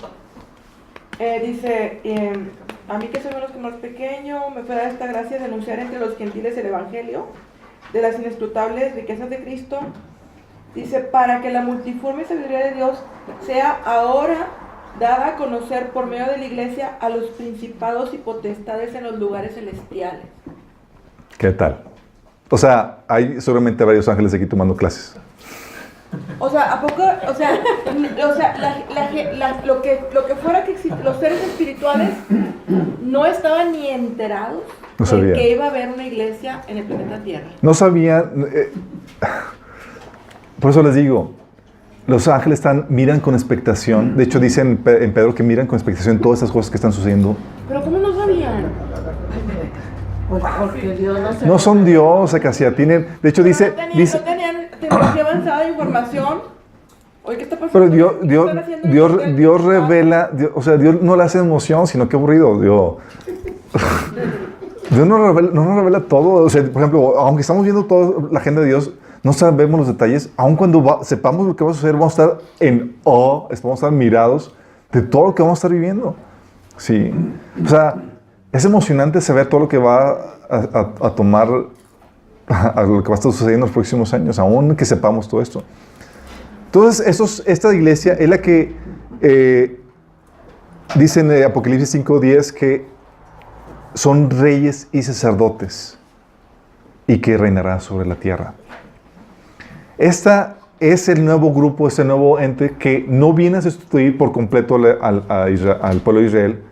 a mí que soy uno de los que más pequeño, me fue dada esta gracia de anunciar entre los gentiles el evangelio de las inescrutables riquezas de Cristo. Dice, para que la multiforme sabiduría de Dios sea ahora dada a conocer por medio de la iglesia a los principados y potestades en los lugares celestiales. ¿Qué tal? O sea, hay seguramente varios ángeles aquí tomando clases. O sea, ¿a poco? O sea, lo que fuera que los seres espirituales no estaban ni enterados No de sabían. que iba a haber una iglesia en el planeta Tierra. No sabían. Por eso les digo, los ángeles miran con expectación. De hecho, dicen en Pedro que miran con expectación todas esas cosas que están sucediendo. Pero ¿cómo no sabían? Pues porque Dios no se No son Dios, casi tienen. De hecho, Pero dice. no tenían tecnología avanzada de información. Oye, ¿qué está pasando? Pero ¿Qué están haciendo? Dios revela. O sea, Dios no le hace emoción, sino que aburrido. Dios no nos revela todo. O sea, por ejemplo, aunque estamos viendo toda la agenda de Dios, no sabemos los detalles. Aun cuando sepamos lo que va a suceder, vamos a estar en vamos a estar mirados de todo lo que vamos a estar viviendo. Sí. O sea, es emocionante saber todo lo que va a tomar, a lo que va a estar sucediendo en los próximos años, aun que sepamos todo esto. Entonces, esta iglesia es la que dice en Apocalipsis 5:10 que son reyes y sacerdotes y que reinará sobre la tierra. Esta es el nuevo grupo, este nuevo ente que no viene a sustituir por completo al pueblo de Israel.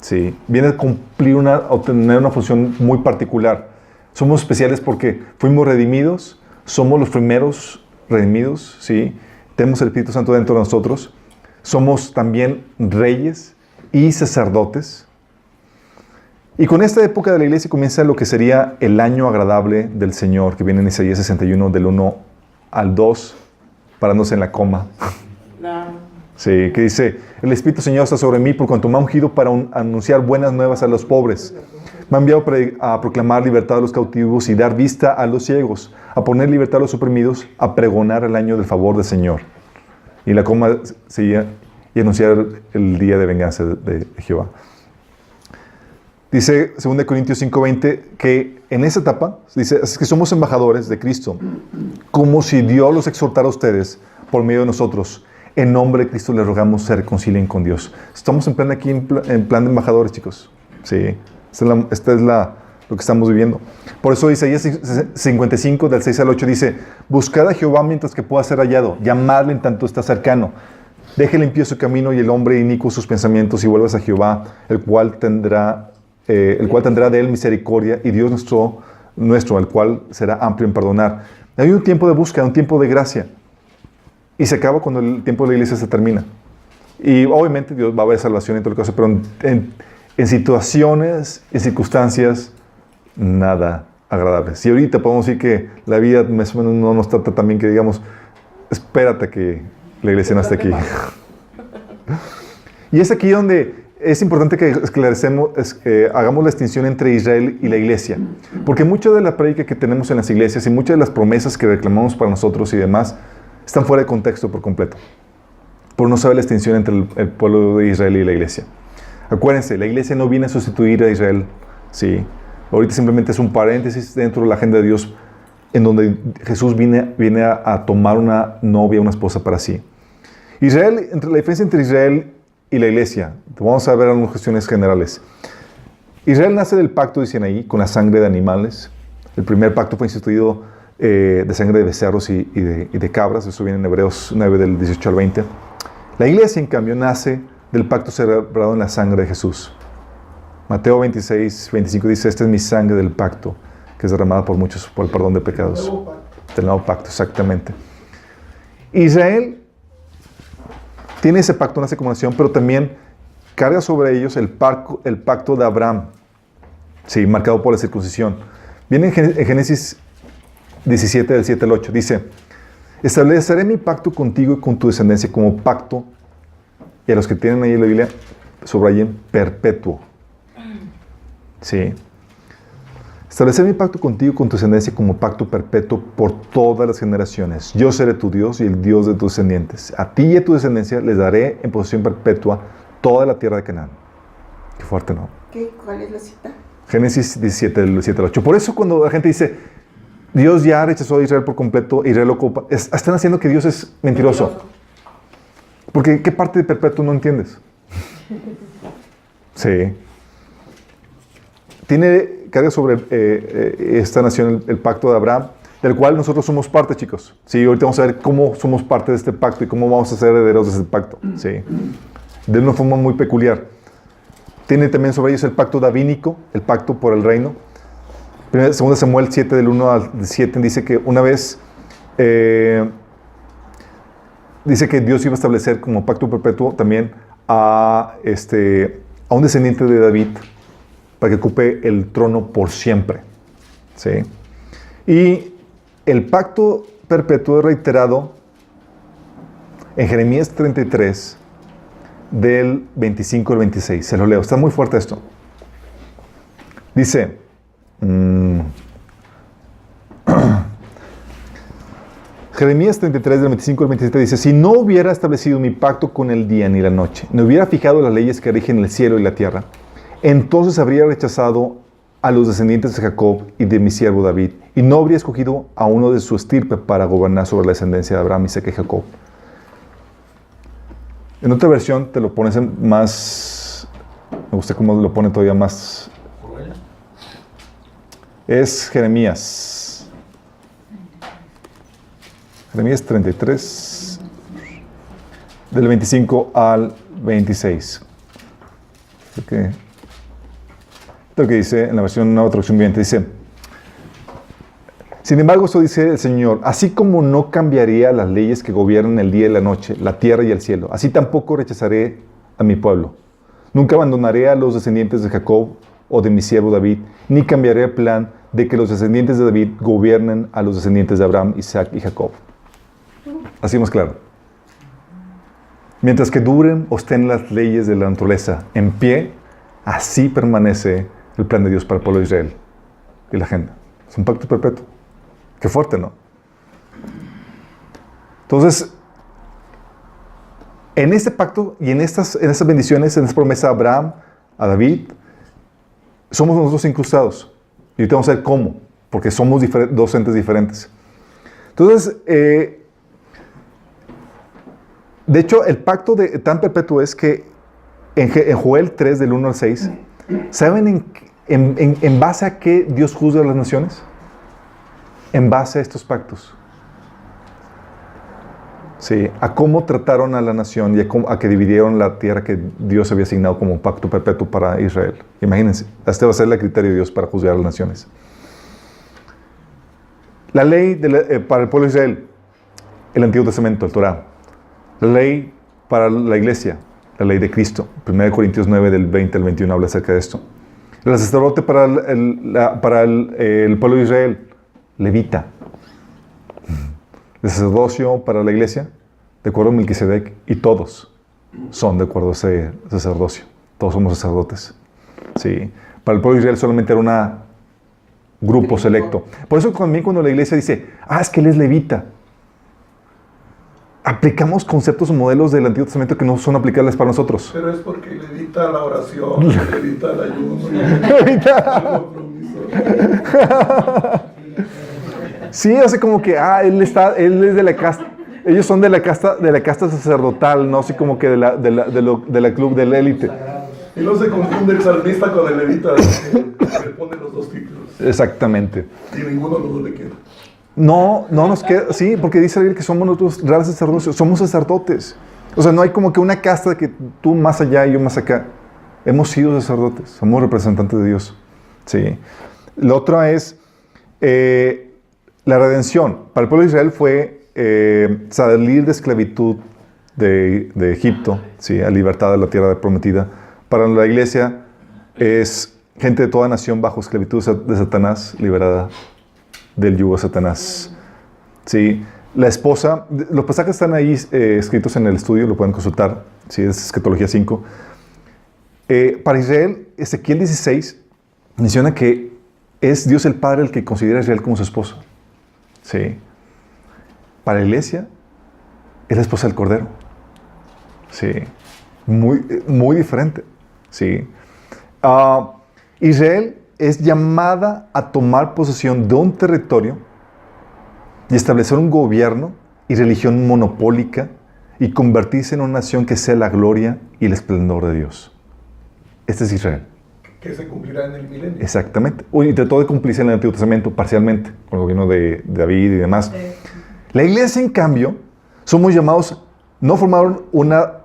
Sí, viene a cumplir o tener una función muy particular. Somos especiales porque fuimos redimidos, somos los primeros redimidos, ¿sí? Tenemos el Espíritu Santo dentro de nosotros. Somos también reyes y sacerdotes. Y con esta época de la iglesia comienza lo que sería el año agradable del Señor, que viene en Isaías 61, del 1 al 2, parándose en la coma. No. Sí, que dice, el Espíritu del Señor está sobre mí por cuanto me ha ungido para anunciar buenas nuevas a los pobres. Me ha enviado a proclamar libertad a los cautivos y dar vista a los ciegos, a poner libertad a los oprimidos, a pregonar el año del favor del Señor. Y la coma seguía y anunciar el día de venganza de Jehová. Dice 2 Corintios 5:20 que en esa etapa, dice, es que somos embajadores de Cristo, como si Dios los exhortara a ustedes por medio de nosotros. En nombre de Cristo les rogamos se reconcilien con Dios. Estamos en plan de embajadores, chicos. Sí, esta es lo que estamos viviendo. Por eso Isaías 55, del 6 al 8, dice, buscad a Jehová mientras que pueda ser hallado, llamadle en tanto está cercano. Deje limpio su camino y el hombre inicuo sus pensamientos y vuelvas a Jehová, el cual tendrá de él misericordia, y Dios nuestro, el cual será amplio en perdonar. Hay un tiempo de búsqueda, un tiempo de gracia. Y se acaba cuando el tiempo de la iglesia se termina. Y obviamente Dios va a haber salvación y todo lo que hace, pero en situaciones y circunstancias nada agradables. Y ahorita podemos decir que la vida más o menos no nos trata tan bien que digamos, espérate que la iglesia no esté aquí. Y es aquí donde es importante que hagamos la distinción entre Israel y la iglesia. Porque mucha de la prédica que tenemos en las iglesias y muchas de las promesas que reclamamos para nosotros y demás están fuera de contexto por completo. Por no saber la distinción entre el pueblo de Israel y la iglesia. Acuérdense, la iglesia no viene a sustituir a Israel. Sí. Ahorita simplemente es un paréntesis dentro de la agenda de Dios en donde Jesús viene a tomar una novia, una esposa para sí. La diferencia entre Israel y la iglesia. Vamos a ver algunas cuestiones generales. Israel nace del pacto de Sinaí con la sangre de animales. El primer pacto fue instituido de sangre de becerros y de cabras. Eso viene en Hebreos 9 del 18 al 20. La iglesia, en cambio, nace del pacto celebrado en la sangre de Jesús. Mateo 26, 25 dice, esta es mi sangre del pacto, que es derramada por muchos por el perdón de pecados. Del nuevo pacto, exactamente. Israel tiene ese pacto, nace como nación, pero también carga sobre ellos el pacto de Abraham, sí, marcado por la circuncisión. Viene en Génesis 17, del 7 al 8, dice, estableceré mi pacto contigo y con tu descendencia como pacto, y a los que tienen ahí la Biblia, subrayen perpetuo. Sí. Establecer mi pacto contigo y con tu descendencia como pacto perpetuo por todas las generaciones. Yo seré tu Dios y el Dios de tus descendientes. A ti y a tu descendencia les daré en posesión perpetua toda la tierra de Canaán. Qué fuerte, ¿no? ¿Cuál es la cita? Génesis 17, del 7 al 8. Por eso cuando la gente dice, Dios ya rechazó a Israel por completo, Israel lo ocupa, están haciendo que Dios es mentiroso. Porque ¿qué parte de perpetuo no entiendes? Sí. Carga sobre esta nación el pacto de Abraham, del cual nosotros somos parte, chicos. Sí, ahorita vamos a ver cómo somos parte de este pacto y cómo vamos a ser herederos de este pacto. Sí, de una forma muy peculiar. Tiene también sobre ellos el pacto davínico, el pacto por el reino. 2 Samuel 7, del 1 al 7, dice que una vez, dice que Dios iba a establecer como pacto perpetuo también a un descendiente de David para que ocupe el trono por siempre. ¿Sí? Y el pacto perpetuo es reiterado en Jeremías 33, del 25 al 26. Se lo leo. Está muy fuerte esto. Dice... Jeremías 33, del 25 al 27 dice: si no hubiera establecido mi pacto con el día ni la noche, no hubiera fijado las leyes que rigen el cielo y la tierra, entonces habría rechazado a los descendientes de Jacob y de mi siervo David, y no habría escogido a uno de su estirpe para gobernar sobre la descendencia de Abraham, Isaac y Jacob. En otra versión te lo pones en más... Me gusta cómo lo pone todavía más... Es Jeremías. Jeremías 33, del 25 al 26. Lo que dice en la versión Nueva Traducción Viviente, dice: sin embargo, esto dice el Señor: así como no cambiaría las leyes que gobiernan el día y la noche, la tierra y el cielo, así tampoco rechazaré a mi pueblo. Nunca abandonaré a los descendientes de Jacob o de mi siervo David, ni cambiaré el plan de que los descendientes de David gobiernen a los descendientes de Abraham, Isaac y Jacob. Así más claro. Mientras que duren o estén las leyes de la naturaleza en pie, así permanece el plan de Dios para el pueblo de Israel y la gente. Es un pacto perpetuo. Qué fuerte, ¿no? Entonces, en este pacto y en estas bendiciones, en esta promesa a Abraham, a David, somos nosotros incrustados. Y ahorita vamos a ver cómo, porque somos dos entes diferentes. Entonces, de hecho, el pacto tan perpetuo es que en Joel 3, del 1 al 6, ¿saben en base a qué Dios juzga a las naciones? En base a estos pactos. Sí, a cómo trataron a la nación y a que dividieron la tierra que Dios había asignado como pacto perpetuo para Israel. Imagínense, este va a ser el criterio de Dios para juzgar a las naciones. La ley para el pueblo de Israel, el Antiguo Testamento, el Torá. La ley para la iglesia, la ley de Cristo. 1 Corintios 9, del 20 al 21 habla acerca de esto. El sacerdote para el pueblo de Israel, levita. El sacerdocio para la iglesia, de acuerdo a Melquisedec, y todos son de acuerdo a ese sacerdocio. Todos somos sacerdotes. Sí. Para el pueblo de Israel solamente era un grupo selecto. Por eso también cuando la iglesia dice, es que él es levita, aplicamos conceptos o modelos del Antiguo Testamento que no son aplicables para nosotros. Pero es porque levita la oración, levita el ayuno, levita el compromiso. Sí, hace como que, él es de la casta, ellos son de la casta sacerdotal, no así como que de la club de la élite. Y no se confunde el salmista con el levita, que le pone los dos títulos. Exactamente. Y ninguno de los dos le queda. No nos queda, sí, porque dice la Biblia que somos nosotros reales sacerdocios, somos sacerdotes. O sea, no hay como que una casta de que tú más allá y yo más acá. Hemos sido sacerdotes, somos representantes de Dios. Sí. La otra es la redención. Para el pueblo de Israel fue salir de esclavitud de Egipto, ¿sí? A libertad de la tierra prometida. Para la iglesia es gente de toda nación bajo esclavitud de Satanás, liberada del yugo de Satanás. ¿Sí? La esposa, los pasajes están ahí escritos en el estudio, lo pueden consultar, ¿sí? Es Escatología 5. Para Israel, Ezequiel 16 menciona que es Dios el Padre el que considera a Israel como su esposo. ¿Sí? Para la iglesia, es la esposa del Cordero. ¿Sí? Muy diferente. ¿Sí? Israel es llamada a tomar posesión de un territorio y establecer un gobierno y religión monopólica y convertirse en una nación que sea la gloria y el esplendor de Dios. Este es Israel. Que se cumplirá en el milenio. Exactamente. Y trató de cumplirse en el Antiguo Testamento parcialmente, con el gobierno de David y demás. La iglesia, en cambio, somos llamados, no formaron una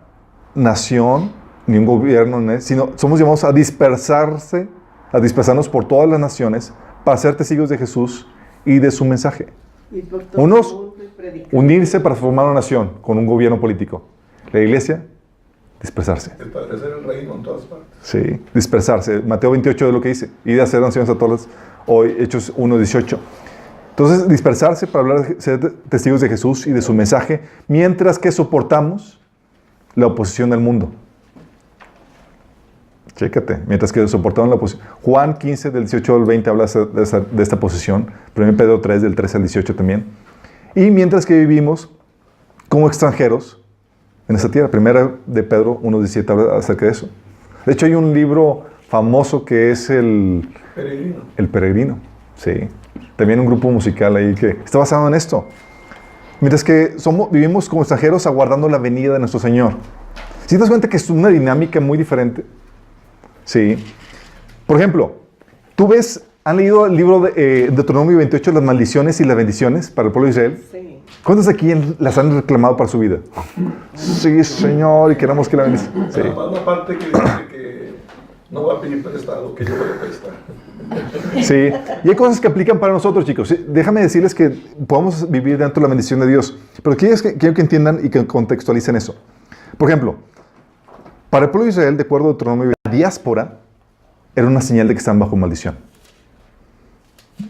nación, ni un gobierno, sino somos llamados a dispersarnos por todas las naciones para ser testigos de Jesús y de su mensaje. Unos, unirse para formar una nación con un gobierno político. La iglesia, dispersarse. Establecer el reino en todas partes. Sí, dispersarse. Mateo 28 es lo que dice. Y de hacer naciones a todas, hoy Hechos 1:18. Entonces, dispersarse para hablar, ser testigos de Jesús y de su mensaje, mientras que soportamos la oposición del mundo. Chécate, mientras que soportamos la oposición. Juan 15, del 18 al 20, habla de esta posición. 1 Pedro 3, del 13 al 18 también. Y mientras que vivimos como extranjeros en esta tierra. Primera de Pedro 1:17 habla acerca de eso. De hecho, hay un libro famoso que es El Peregrino. Sí. También un grupo musical ahí que está basado en esto. Mientras que vivimos como extranjeros aguardando la venida de nuestro Señor. ¿Sí te das cuenta que es una dinámica muy diferente? Sí. Por ejemplo, tú ves, ¿han leído el libro de Deuteronomio 28, las maldiciones y las bendiciones para el pueblo de Israel? Sí. ¿Cuántos de aquí las han reclamado para su vida? Sí, Señor, y queremos que la bendiga. Sí. La parte que dice que no va a pedir prestado, que yo voy a prestar. Sí, y hay cosas que aplican para nosotros, chicos. Sí, déjame decirles que podemos vivir dentro de la bendición de Dios, pero quiero que entiendan y que contextualicen eso. Por ejemplo, para el pueblo de Israel, de acuerdo a Deuteronomio, la diáspora era una señal de que están bajo maldición.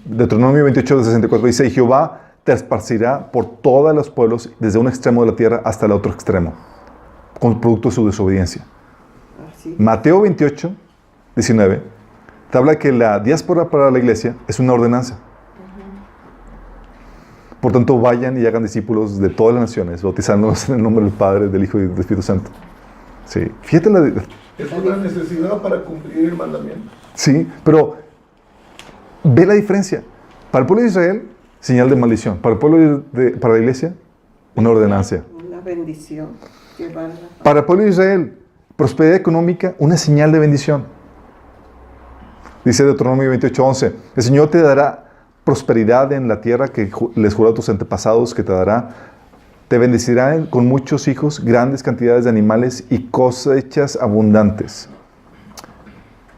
Deuteronomio 28, 64 dice: y Jehová te esparcirá por todos los pueblos, desde un extremo de la tierra hasta el otro extremo, con producto de su desobediencia. Así. Mateo 28, 19, te habla que la diáspora para la iglesia es una ordenanza. Por tanto, vayan y hagan discípulos de todas las naciones, bautizándolos en el nombre del Padre, del Hijo y del Espíritu Santo. Sí, fíjate Es una necesidad para cumplir el mandamiento. Sí, pero ve la diferencia. Para el pueblo de Israel, señal de maldición. Para el pueblo para la iglesia, una ordenanza. Una bendición. Para el pueblo de Israel, prosperidad económica, una señal de bendición. Dice Deuteronomio 28:11, el Señor te dará prosperidad en la tierra que les juró a tus antepasados que te dará. Te bendecirá con muchos hijos, grandes cantidades de animales y cosechas abundantes.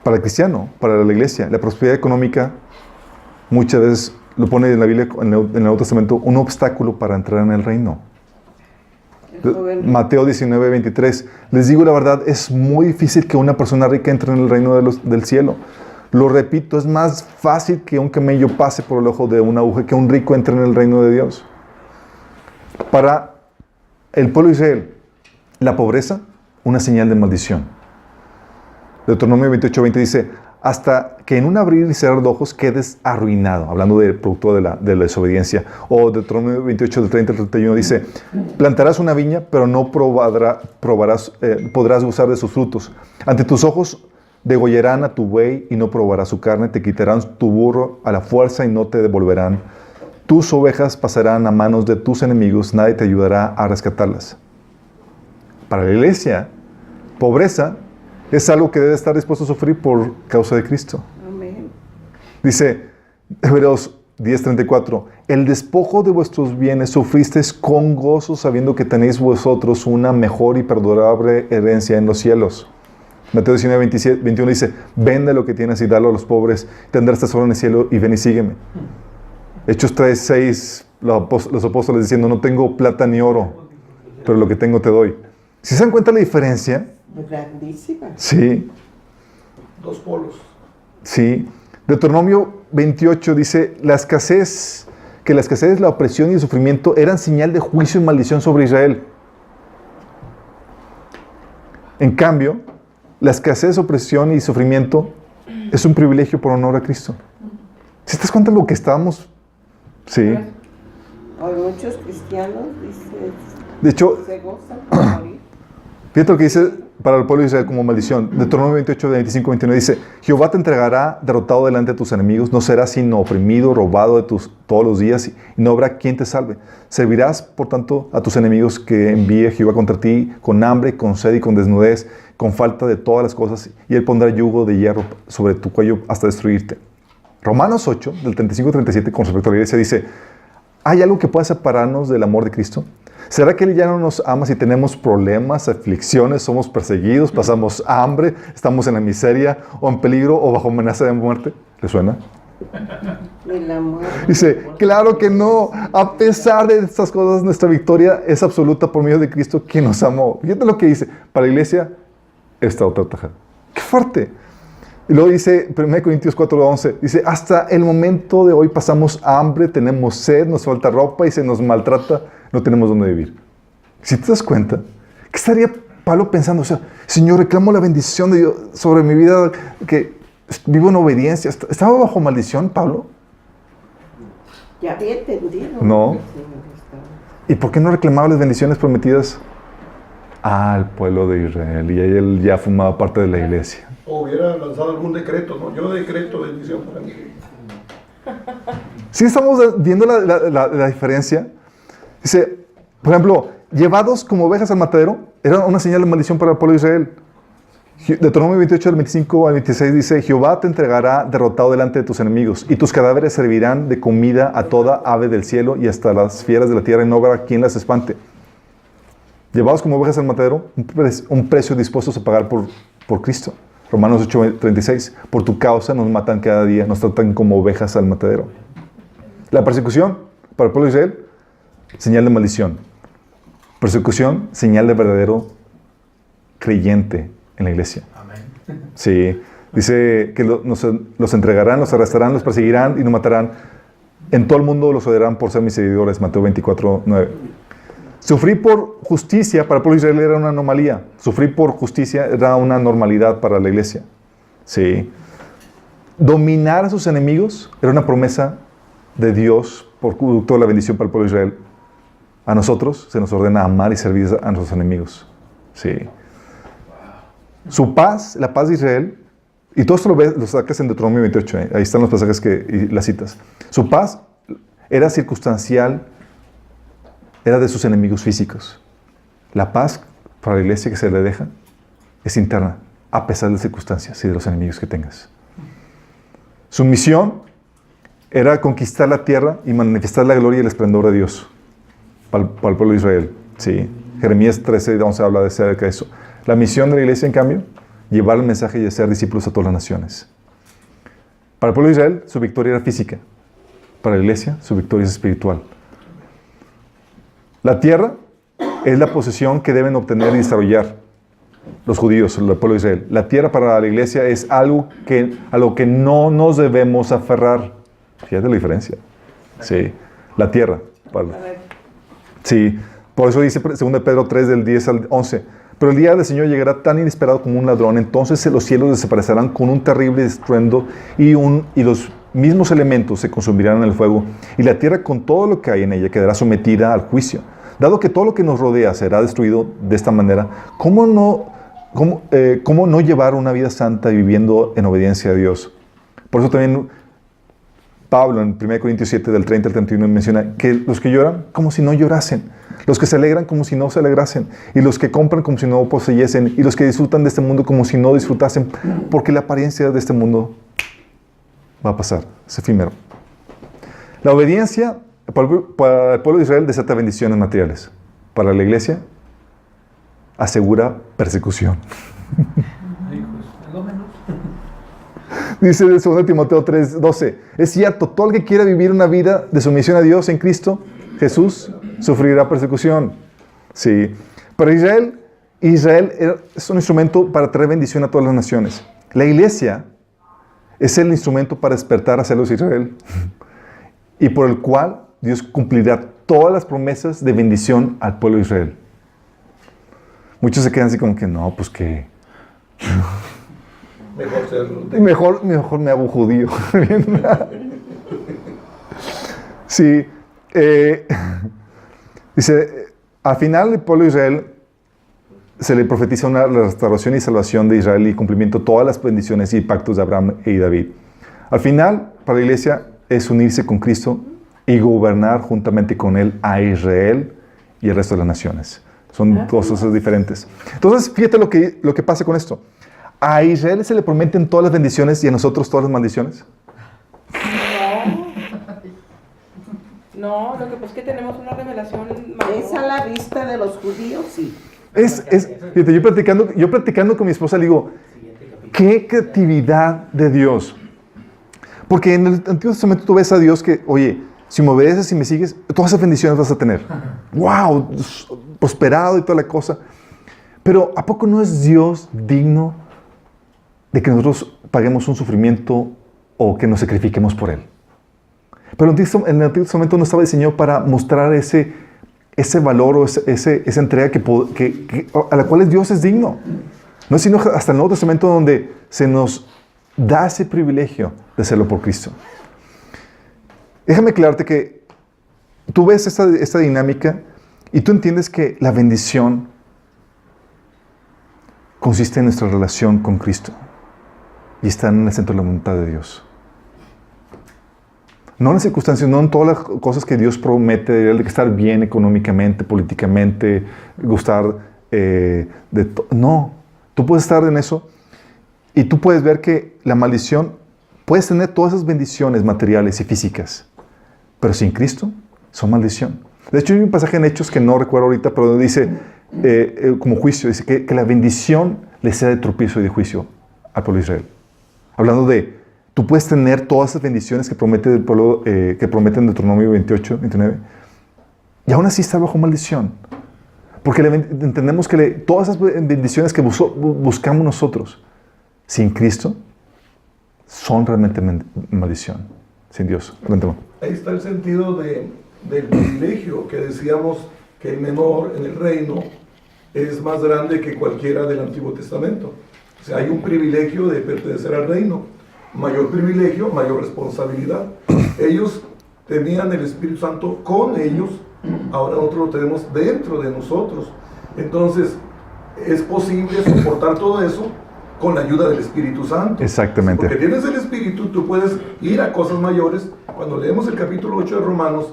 Para el cristiano, para la iglesia, la prosperidad económica muchas veces lo pone en la Biblia, en el Nuevo Testamento, un obstáculo para entrar en el reino. Mateo 19:23, les digo la verdad, es muy difícil que una persona rica entre en el reino del cielo. Lo repito, es más fácil que un camello pase por el ojo de una aguja que un rico entre en el reino de Dios. Para el pueblo de Israel, la pobreza, una señal de maldición. Deuteronomio 28:20 dice, hasta que en un abrir y cerrar de ojos quedes arruinado, hablando del producto de la desobediencia. O Deuteronomio 28, del 30 al 31 dice, plantarás una viña, pero no podrás gozar de sus frutos. Ante tus ojos degollarán a tu buey y no probarás su carne, te quitarán tu burro a la fuerza y no te devolverán. Tus ovejas pasarán a manos de tus enemigos, nadie te ayudará a rescatarlas. Para la iglesia, pobreza es algo que debe estar dispuesto a sufrir por causa de Cristo. Amén. Dice Hebreos 10:34, el despojo de vuestros bienes sufristeis con gozo, sabiendo que tenéis vosotros una mejor y perdurable herencia en los cielos. Mateo 19:21 dice, vende lo que tienes y dalo a los pobres, tendrás tesoro en el cielo y ven y sígueme. Hechos 3:6, los apóstoles diciendo, no tengo plata ni oro, pero lo que tengo te doy. ¿Sí se dan cuenta la diferencia? Grandísima. Sí. Dos polos. Sí. Deuteronomio 28 dice, la escasez, la opresión y el sufrimiento eran señal de juicio y maldición sobre Israel. En cambio, la escasez, opresión y sufrimiento es un privilegio por honor a Cristo. ¿Sí te das cuenta de lo que estábamos? Sí. Hay muchos cristianos, dice, De hecho, se gozan por morir. fíjate lo que dice para el pueblo de Israel como maldición. Deuteronomio 28, 25, 29 dice: Jehová te entregará derrotado delante de tus enemigos, no serás sino oprimido, robado todos los días, y no habrá quien te salve. Servirás, por tanto, a tus enemigos que envíe Jehová contra ti, con hambre, con sed y con desnudez, con falta de todas las cosas, y él pondrá yugo de hierro sobre tu cuello hasta destruirte. Romanos 8, del 35 al 37, con respecto a la iglesia, dice: ¿hay algo que pueda separarnos del amor de Cristo? ¿Será que Él ya no nos ama si tenemos problemas, aflicciones, somos perseguidos, pasamos hambre, estamos en la miseria, o en peligro, o bajo amenaza de muerte? ¿Le suena? El amor. Dice, claro que no. A pesar de estas cosas, nuestra victoria es absoluta por medio de Cristo, quien nos amó. Fíjate lo que dice. Para la iglesia, esta otra tajada. ¡Qué fuerte! Y luego dice, 1 Corintios 4:11, dice: hasta el momento de hoy pasamos hambre, tenemos sed, nos falta ropa y se nos maltrata, no tenemos dónde vivir. Si te das cuenta, ¿qué estaría Pablo pensando? O sea, Señor, reclamo la bendición de Dios sobre mi vida, que vivo en obediencia. ¿Estaba bajo maldición, Pablo? Ya había entendido. No. ¿Y por qué no reclamaba las bendiciones prometidas al pueblo de Israel? Y él ya formaba parte de la iglesia. O hubiera lanzado algún decreto, ¿no? Yo decreto bendición para mí. Sí, estamos viendo la diferencia. Dice, por ejemplo, llevados como ovejas al matadero, era una señal de maldición para el pueblo de Israel. Deuteronomio 28, del 25 al 26 dice: Jehová te entregará derrotado delante de tus enemigos, y tus cadáveres servirán de comida a toda ave del cielo y hasta las fieras de la tierra, y no habrá quien las espante. Llevados como ovejas al matadero, un precio dispuestos a pagar por Cristo. Romanos 8, 36. Por tu causa nos matan cada día, nos tratan como ovejas al matadero. La persecución para el pueblo de Israel, señal de maldición. Persecución, señal de verdadero creyente en la iglesia. Amén. Sí. Dice que los entregarán, los arrestarán, los perseguirán y nos matarán. En todo el mundo los odiarán por ser mis seguidores. Mateo 24, 9. Sufrir por justicia para el pueblo de Israel era una anomalía. Sufrir por justicia era una normalidad para la iglesia. Sí. Dominar a sus enemigos era una promesa de Dios por producto de la bendición para el pueblo de Israel. A nosotros se nos ordena amar y servir a nuestros enemigos. Sí. Su paz, la paz de Israel, y todo esto lo sacas en Deuteronomio 28, ahí están los pasajes y las citas. Su paz era circunstancial, era de sus enemigos físicos. La paz para la iglesia que se le deja es interna, a pesar de las circunstancias y de los enemigos que tengas. Su misión era conquistar la tierra y manifestar la gloria y el esplendor de Dios para el pueblo de Israel. Sí. Jeremías 13:11 habla acerca de eso. La misión de la iglesia, en cambio, llevar el mensaje y hacer discípulos a todas las naciones. Para el pueblo de Israel, su victoria era física. Para la iglesia, su victoria es espiritual. La tierra es la posesión que deben obtener y desarrollar los judíos, el pueblo de Israel. La tierra para la iglesia es algo a lo que no nos debemos aferrar. Fíjate la diferencia. Sí, la tierra. Sí, por eso dice 2 Pedro 3, del 10 al 11. Pero el día del Señor llegará tan inesperado como un ladrón. Entonces los cielos desaparecerán con un terrible estruendo y los mismos elementos se consumirán en el fuego. Y la tierra con todo lo que hay en ella quedará sometida al juicio. Dado que todo lo que nos rodea será destruido de esta manera, ¿cómo no llevar una vida santa viviendo en obediencia a Dios? Por eso también Pablo en 1 Corintios 7, del 30 al 31 menciona que los que lloran como si no llorasen, los que se alegran como si no se alegrasen, y los que compran como si no poseyesen, y los que disfrutan de este mundo como si no disfrutasen, porque la apariencia de este mundo va a pasar, es efímero. La obediencia para el pueblo de Israel desata bendiciones materiales. Para la iglesia asegura persecución. Dice el 2 Timoteo 3:12, es cierto, todo el que quiera vivir una vida de sumisión a Dios en Cristo Jesús sufrirá persecución. Sí. Para Israel es un instrumento para traer bendición a todas las naciones. La iglesia es el instrumento para despertar hacia los Israel y por el cual Dios cumplirá todas las promesas de bendición al pueblo de Israel. Muchos se quedan así como que no, pues que Mejor serlo. mejor me hago judío. Sí. Dice, al final el pueblo de Israel se le profetiza la restauración y salvación de Israel y cumplimiento de todas las bendiciones y pactos de Abraham y David. Al final, para la iglesia, es unirse con Cristo y gobernar juntamente con Él a Israel y el resto de las naciones. Son dos cosas diferentes. Entonces, fíjate lo que pasa con esto. A Israel se le prometen todas las bendiciones y a nosotros todas las maldiciones. No, lo que pasa es que tenemos una revelación mayor. Es a la vista de los judíos, sí. Fíjate, yo platicando con mi esposa le digo, qué creatividad de Dios. Porque en el Antiguo Testamento tú ves a Dios que, oye, si me obedeces y me sigues, todas esas bendiciones vas a tener. ¡Wow! Prosperado y toda la cosa. Pero ¿a poco no es Dios digno de que nosotros paguemos un sufrimiento o que nos sacrifiquemos por Él? Pero en el Antiguo Testamento no estaba diseñado para mostrar ese valor o esa entrega a la cual Dios es digno. No es sino hasta el Nuevo Testamento donde se nos da ese privilegio de hacerlo por Cristo. Déjame aclararte que tú ves esta dinámica y tú entiendes que la bendición consiste en nuestra relación con Cristo y está en el centro de la voluntad de Dios. No en las circunstancias, no en todas las cosas que Dios promete, de que estar bien económicamente, políticamente, gustar no, tú puedes estar en eso y tú puedes ver que la maldición, puedes tener todas esas bendiciones materiales y físicas, pero sin Cristo son maldición. De hecho, hay un pasaje en Hechos que no recuerdo ahorita, pero dice, como juicio, dice que la bendición le sea de tropiezo y de juicio al pueblo de Israel. Hablando de, tú puedes tener todas esas bendiciones que promete el pueblo, que prometen en Deuteronomio 28, 29, y aún así está bajo maldición. Porque entendemos que todas esas bendiciones que buscamos nosotros, sin Cristo, son realmente maldición. Sin Dios. Ahí está el sentido del privilegio que decíamos que el menor en el reino es más grande que cualquiera del Antiguo Testamento. O sea, hay un privilegio de pertenecer al reino. Mayor privilegio, mayor responsabilidad. Ellos tenían el Espíritu Santo con ellos, ahora nosotros lo tenemos dentro de nosotros. Entonces, es posible soportar todo eso con la ayuda del Espíritu Santo. Exactamente. Porque tienes el Espíritu, tú puedes ir a cosas mayores. Cuando leemos el capítulo 8 de Romanos,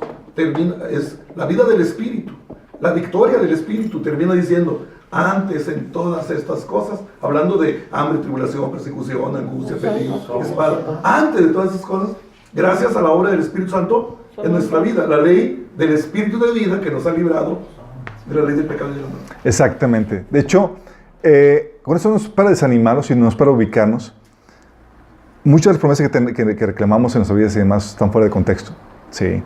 es la vida del Espíritu, la victoria del Espíritu. Termina diciendo, antes en todas estas cosas, hablando de hambre, tribulación, persecución, angustia, peligro, espada, antes de todas esas cosas, gracias a la obra del Espíritu Santo en nuestra vida, la ley del Espíritu de vida que nos ha librado de la ley del pecado y de la muerte. Exactamente. De hecho, con eso no es para desanimarnos, sino es para ubicarnos. Muchas de las promesas que reclamamos en nuestras vidas y demás están fuera de contexto. Sí. En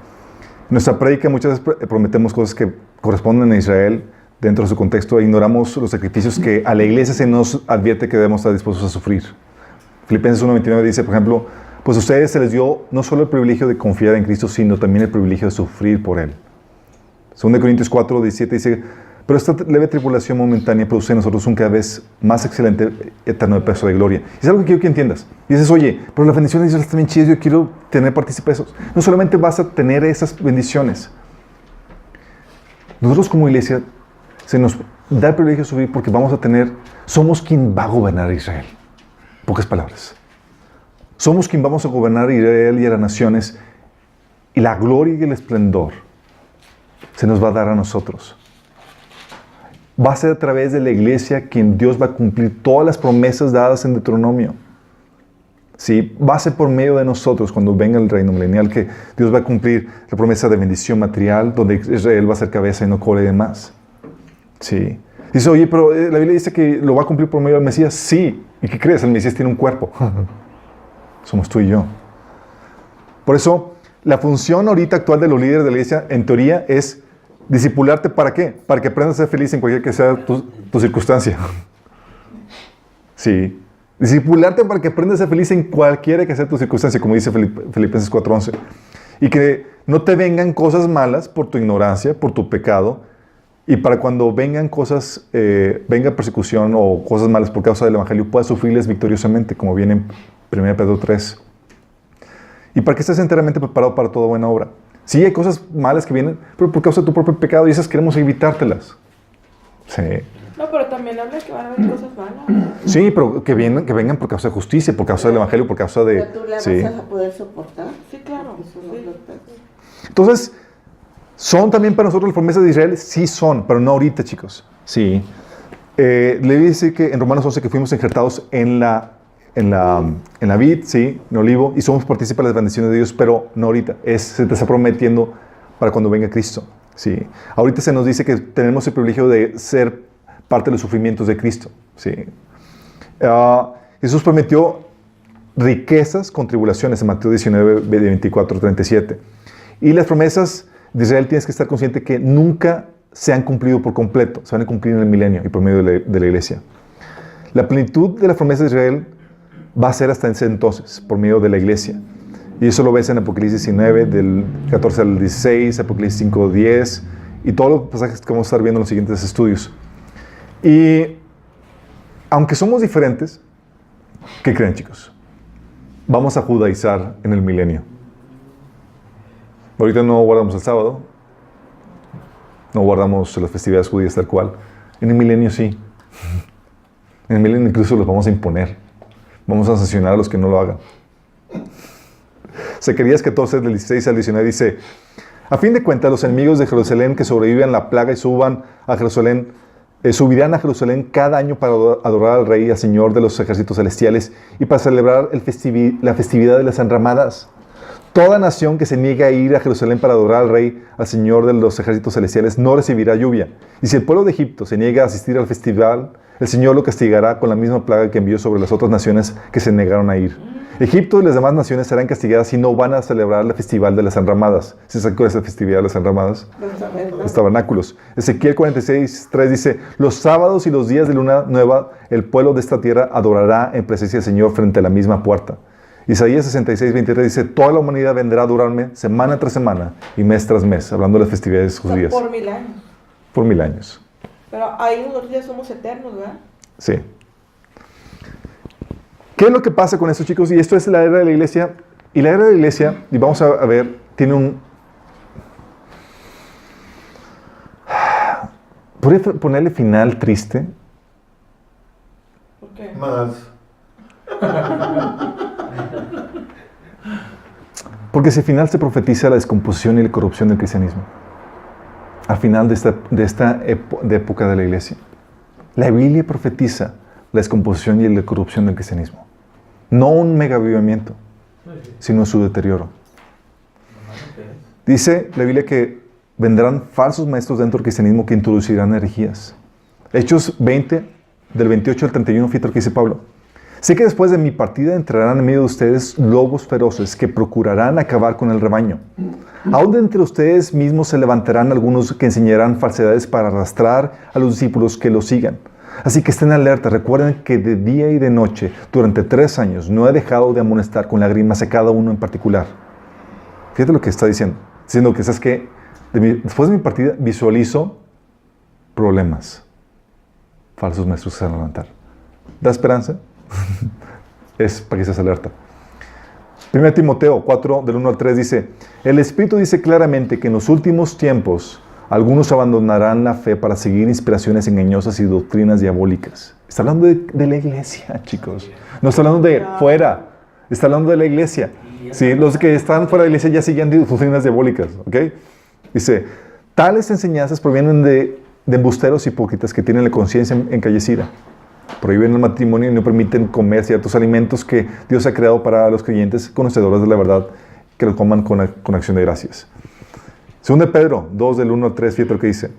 nuestra prédica muchas veces prometemos cosas que corresponden a Israel dentro de su contexto e ignoramos los sacrificios que a la iglesia se nos advierte que debemos estar dispuestos a sufrir. Filipenses 1:29 dice, por ejemplo, pues a ustedes se les dio no solo el privilegio de confiar en Cristo, sino también el privilegio de sufrir por Él. 2 Corintios 4:17 dice, pero esta leve tribulación momentánea produce en nosotros un cada vez más excelente eterno peso de gloria. Y es algo que quiero que entiendas. Y dices, oye, pero las bendiciones de Dios están bien chidas, yo quiero tener participación. No solamente vas a tener esas bendiciones. Nosotros como iglesia se nos da el privilegio de subir porque somos quien va a gobernar a Israel. Pocas palabras. Somos quien vamos a gobernar a Israel y a las naciones y la gloria y el esplendor se nos va a dar a nosotros. Va a ser a través de la iglesia quien Dios va a cumplir todas las promesas dadas en Deuteronomio. Sí, va a ser por medio de nosotros cuando venga el reino milenial que Dios va a cumplir la promesa de bendición material donde Israel va a ser cabeza y no cola y demás. Sí. Dice, oye, pero la Biblia dice que lo va a cumplir por medio del Mesías. Sí. ¿Y qué crees? El Mesías tiene un cuerpo. Somos tú y yo. Por eso, la función ahorita actual de los líderes de la iglesia, en teoría, es discipularte. ¿Para qué? Para que aprendas a ser feliz en cualquier que sea tu circunstancia. Sí. Discipularte para que aprendas a ser feliz en cualquiera que sea tu circunstancia, como dice Filipenses 4:11. Y que no te vengan cosas malas por tu ignorancia, por tu pecado, y para cuando vengan venga persecución o cosas malas por causa del Evangelio, puedas sufrirles victoriosamente, como viene en 1 Pedro 3. Y para que estés enteramente preparado para toda buena obra. Sí, hay cosas malas que vienen, pero por causa de tu propio pecado, y esas queremos evitártelas. Sí. No, pero también habla que van a haber cosas malas. Sí, pero que vengan por causa de justicia, por causa del evangelio, por causa de... Pero tú la Sí. vas a poder soportar. Sí, claro. Porque son Sí. los textos. Entonces, ¿son también para nosotros las promesas de Israel? Sí son, pero no ahorita, chicos. Sí. Le dice que en Romanos 11 que fuimos injertados en la vid, sí, en olivo, y somos partícipes de las bendiciones de Dios, pero no ahorita. Se te está prometiendo para cuando venga Cristo. Sí. Ahorita se nos dice que tenemos el privilegio de ser parte de los sufrimientos de Cristo. Sí. Jesús prometió riquezas con tribulaciones en Mateo 19, 24, 37. Y las promesas de Israel tienes que estar consciente que nunca se han cumplido por completo, se van a cumplir en el milenio y por medio de la iglesia. La plenitud de las promesas de Israel va a ser hasta ese entonces, por medio de la iglesia. Y eso lo ves en Apocalipsis 19, del 14 al 16, Apocalipsis 5, 10, y todos los pasajes que vamos a estar viendo en los siguientes estudios. Y aunque somos diferentes, ¿qué creen, chicos? Vamos a judaizar en el milenio. Ahorita no guardamos el sábado, no guardamos las festividades judías tal cual. En el milenio sí. En el milenio incluso los vamos a imponer. Vamos a sancionar a los que no lo hagan. Zacarías 14, del 16 al 19 dice: a fin de cuentas, los enemigos de Jerusalén que sobreviven la plaga y subirán a Jerusalén cada año para adorar al Rey, al Señor de los ejércitos celestiales, y para celebrar la festividad de las enramadas. Toda nación que se niegue a ir a Jerusalén para adorar al Rey, al Señor de los ejércitos celestiales, no recibirá lluvia. Y si el pueblo de Egipto se niega a asistir al festival, el Señor lo castigará con la misma plaga que envió sobre las otras naciones que se negaron a ir. Egipto y las demás naciones serán castigadas si no van a celebrar el festival de las enramadas. ¿Se sacó esa festividad de las enramadas? Los tabernáculos. Ezequiel 46, 3 dice: los sábados y los días de luna nueva, el pueblo de esta tierra adorará en presencia del Señor frente a la misma puerta. Isaías 66, 23 dice: toda la humanidad vendrá a adorarme semana tras semana y mes tras mes, hablando de las festividades judías. Por 1000 años. Por 1000 años. Pero ahí nosotros ya somos eternos, ¿verdad? Sí. ¿Qué es lo que pasa con esto, chicos? Y esto es la era de la iglesia. Y la era de la iglesia, y vamos a ver, tiene un... ¿Podría ponerle final triste? ¿Por qué? Más. Porque si al final se profetiza la descomposición y la corrupción del cristianismo. Al final de esta época de la iglesia. La Biblia profetiza la descomposición y la corrupción del cristianismo. No un mega avivamiento, sino su deterioro. Dice la Biblia que vendrán falsos maestros dentro del cristianismo que introducirán herejías. Hechos 20, del 28 al 31, fíjate lo que dice Pablo. Sé que después de mi partida entrarán en medio de ustedes lobos feroces que procurarán acabar con el rebaño. Aún de entre ustedes mismos se levantarán algunos que enseñarán falsedades para arrastrar a los discípulos que los sigan. Así que estén alerta, recuerden que de día y de noche, durante 3 años, no he dejado de amonestar con lágrimas a cada uno en particular. Fíjate lo que está diciendo. Diciendo que, ¿sabes qué? Después de mi partida, visualizo problemas. Falsos maestros que se van a levantar. ¿Da esperanza? Es para que estés alerta. 1 Timoteo 4, del 1 al 3 dice: el Espíritu dice claramente que en los últimos tiempos algunos abandonarán la fe para seguir inspiraciones engañosas y doctrinas diabólicas. Está hablando de la iglesia, chicos. No está hablando de fuera. Está hablando de la iglesia. Sí, los que están fuera de la iglesia ya siguen doctrinas diabólicas. ¿Ok? Dice: tales enseñanzas provienen de embusteros hipócritas que tienen la conciencia encallecida. Prohíben el matrimonio y no permiten comer ciertos alimentos que Dios ha creado para los creyentes conocedores de la verdad, que los coman con acción de gracias. Según de Pedro 2, del 1 al 3, fíjate lo que dice.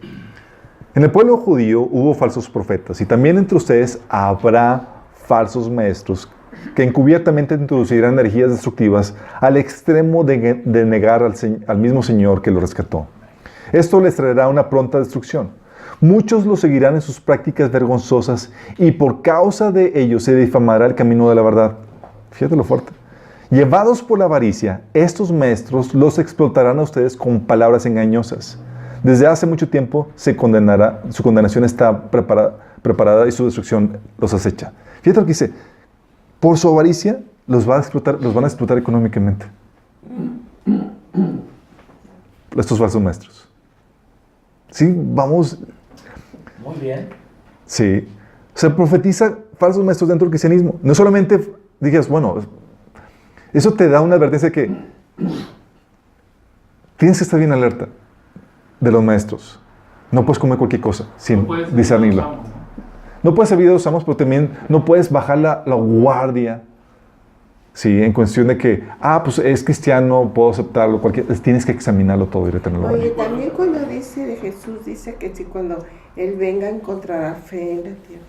En el pueblo judío hubo falsos profetas, y también entre ustedes habrá falsos maestros que encubiertamente introducirán energías destructivas al extremo de negar al mismo Señor que lo rescató. Esto les traerá una pronta destrucción. Muchos lo seguirán en sus prácticas vergonzosas y por causa de ello se difamará el camino de la verdad. Fíjate lo fuerte. Llevados por la avaricia, estos maestros los explotarán a ustedes con palabras engañosas. Desde hace mucho tiempo su condenación está preparada y su destrucción los acecha. Fíjate lo que dice: por su avaricia los van a explotar económicamente. Estos falsos maestros. Sí, vamos. Muy bien. Sí. Se profetiza falsos maestros dentro del cristianismo. No solamente digas, bueno, eso te da una advertencia que tienes que estar bien alerta de los maestros. No puedes comer cualquier cosa sin discernirla. No puedes servir a los amos, pero también no puedes bajar la guardia. Sí, en cuestión de que, pues es cristiano, puedo aceptarlo, tienes que examinarlo todo y retenerlo. Oye, también cuando dice de Jesús, dice que si cuando Él venga encontrará fe en la tierra.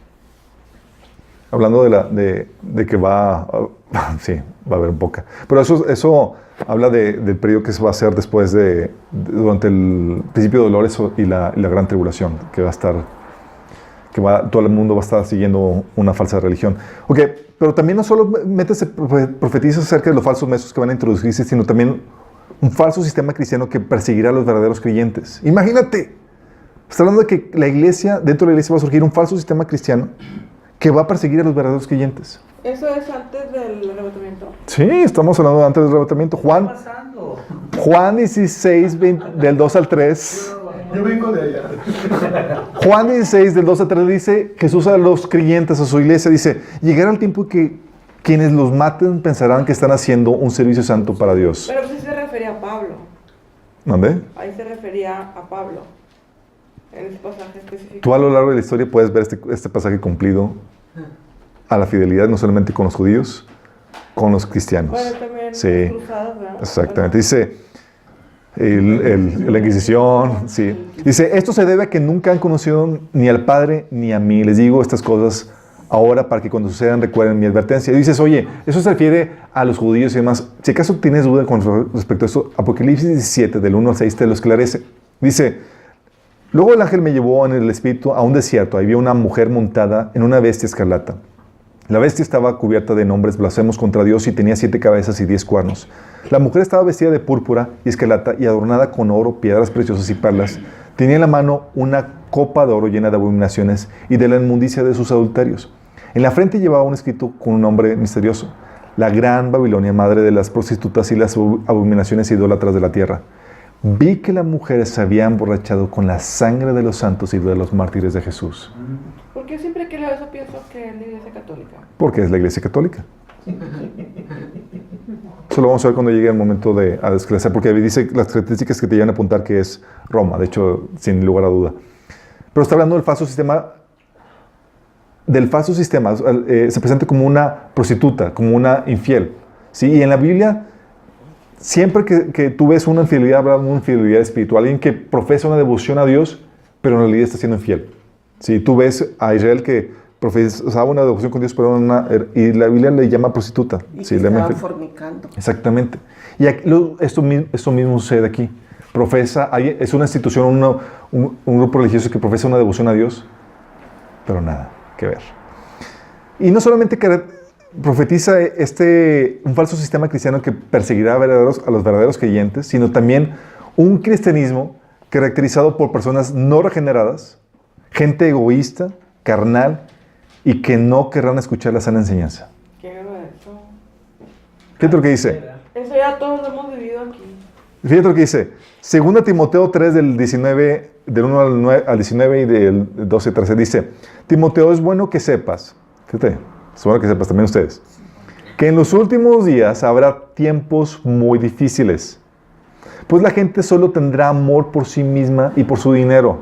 Hablando de que sí, va a haber poca. Pero eso habla del periodo que se va a hacer después durante el principio de dolores y la gran tribulación, que va a estar, todo el mundo va a estar siguiendo una falsa religión. Ok, pero también no solamente se profetiza acerca de los falsos maestros que van a introducirse, sino también un falso sistema cristiano que perseguirá a los verdaderos creyentes. Imagínate, está hablando de que dentro de la iglesia va a surgir un falso sistema cristiano que va a perseguir a los verdaderos creyentes. ¿Eso es antes del arrebatamiento? Sí, estamos hablando antes del arrebatamiento. Juan 16, del 2 al 3. Yo vengo de allá. Juan 16, del 2 al 3 dice, Jesús a los creyentes, a su iglesia, dice, llegará el tiempo que quienes los maten pensarán que están haciendo un servicio santo para Dios. Pero sí se refería a Pablo. ¿Dónde? Ahí se refería a Pablo, en ese pasaje específico. Tú a lo largo de la historia puedes ver este pasaje cumplido a la fidelidad, no solamente con los judíos, con los cristianos. Bueno, también sí, cruzadas, ¿verdad? exactamente. Dice la Inquisición, sí. Dice, esto se debe a que nunca han conocido ni al Padre ni a mí. Les digo estas cosas ahora para que cuando sucedan recuerden mi advertencia. Y dices, oye, eso se refiere a los judíos y demás. Si acaso tienes duda con respecto a esto, Apocalipsis 17, del 1 al 6, te lo esclarece. Dice, luego el ángel me llevó en el espíritu a un desierto. Ahí vi una mujer montada en una bestia escarlata. La bestia estaba cubierta de nombres blasfemos contra Dios y tenía 7 cabezas y 10 cuernos. La mujer estaba vestida de púrpura y escarlata y adornada con oro, piedras preciosas y perlas. Tenía en la mano una copa de oro llena de abominaciones y de la inmundicia de sus adulterios. En la frente llevaba un escrito con un nombre misterioso: la gran Babilonia, madre de las prostitutas y las abominaciones idólatras de la tierra. Vi que la mujer se había emborrachado con la sangre de los santos y de los mártires de Jesús. ¿Por qué siempre que leo eso pienso que es la Iglesia Católica? Porque es la Iglesia Católica. Eso lo vamos a ver cuando llegue el momento de desclasar, porque dice las características que te llevan a apuntar que es Roma, de hecho, sin lugar a duda. Pero está hablando del falso sistema. Se presenta como una prostituta, como una infiel. ¿Sí? Y en la Biblia, siempre que tú ves una infidelidad, habrá una infidelidad espiritual. Alguien que profesa una devoción a Dios, pero en realidad está siendo infiel. Si tú ves a Israel que profesaba una devoción con Dios, pero y la Biblia le llama prostituta. Y sí, que estaba fornicando. Exactamente. Y esto mismo sucede aquí. Es una institución, un grupo religioso que profesa una devoción a Dios, pero nada que ver. Y no solamente profetiza un falso sistema cristiano que perseguirá a los verdaderos creyentes, sino también un cristianismo caracterizado por personas no regeneradas, gente egoísta, carnal, y que no querrán escuchar la sana enseñanza. ¿Qué es eso? Fíjate lo que dice. Eso ya todos lo hemos vivido aquí. Fíjate lo que dice. 2 Timoteo 3, del 1 al 19 y del 12 al 13, dice: Timoteo, es bueno que sepas, fíjate, es bueno que sepas también ustedes, que en los últimos días habrá tiempos muy difíciles, pues la gente solo tendrá amor por sí misma y por su dinero.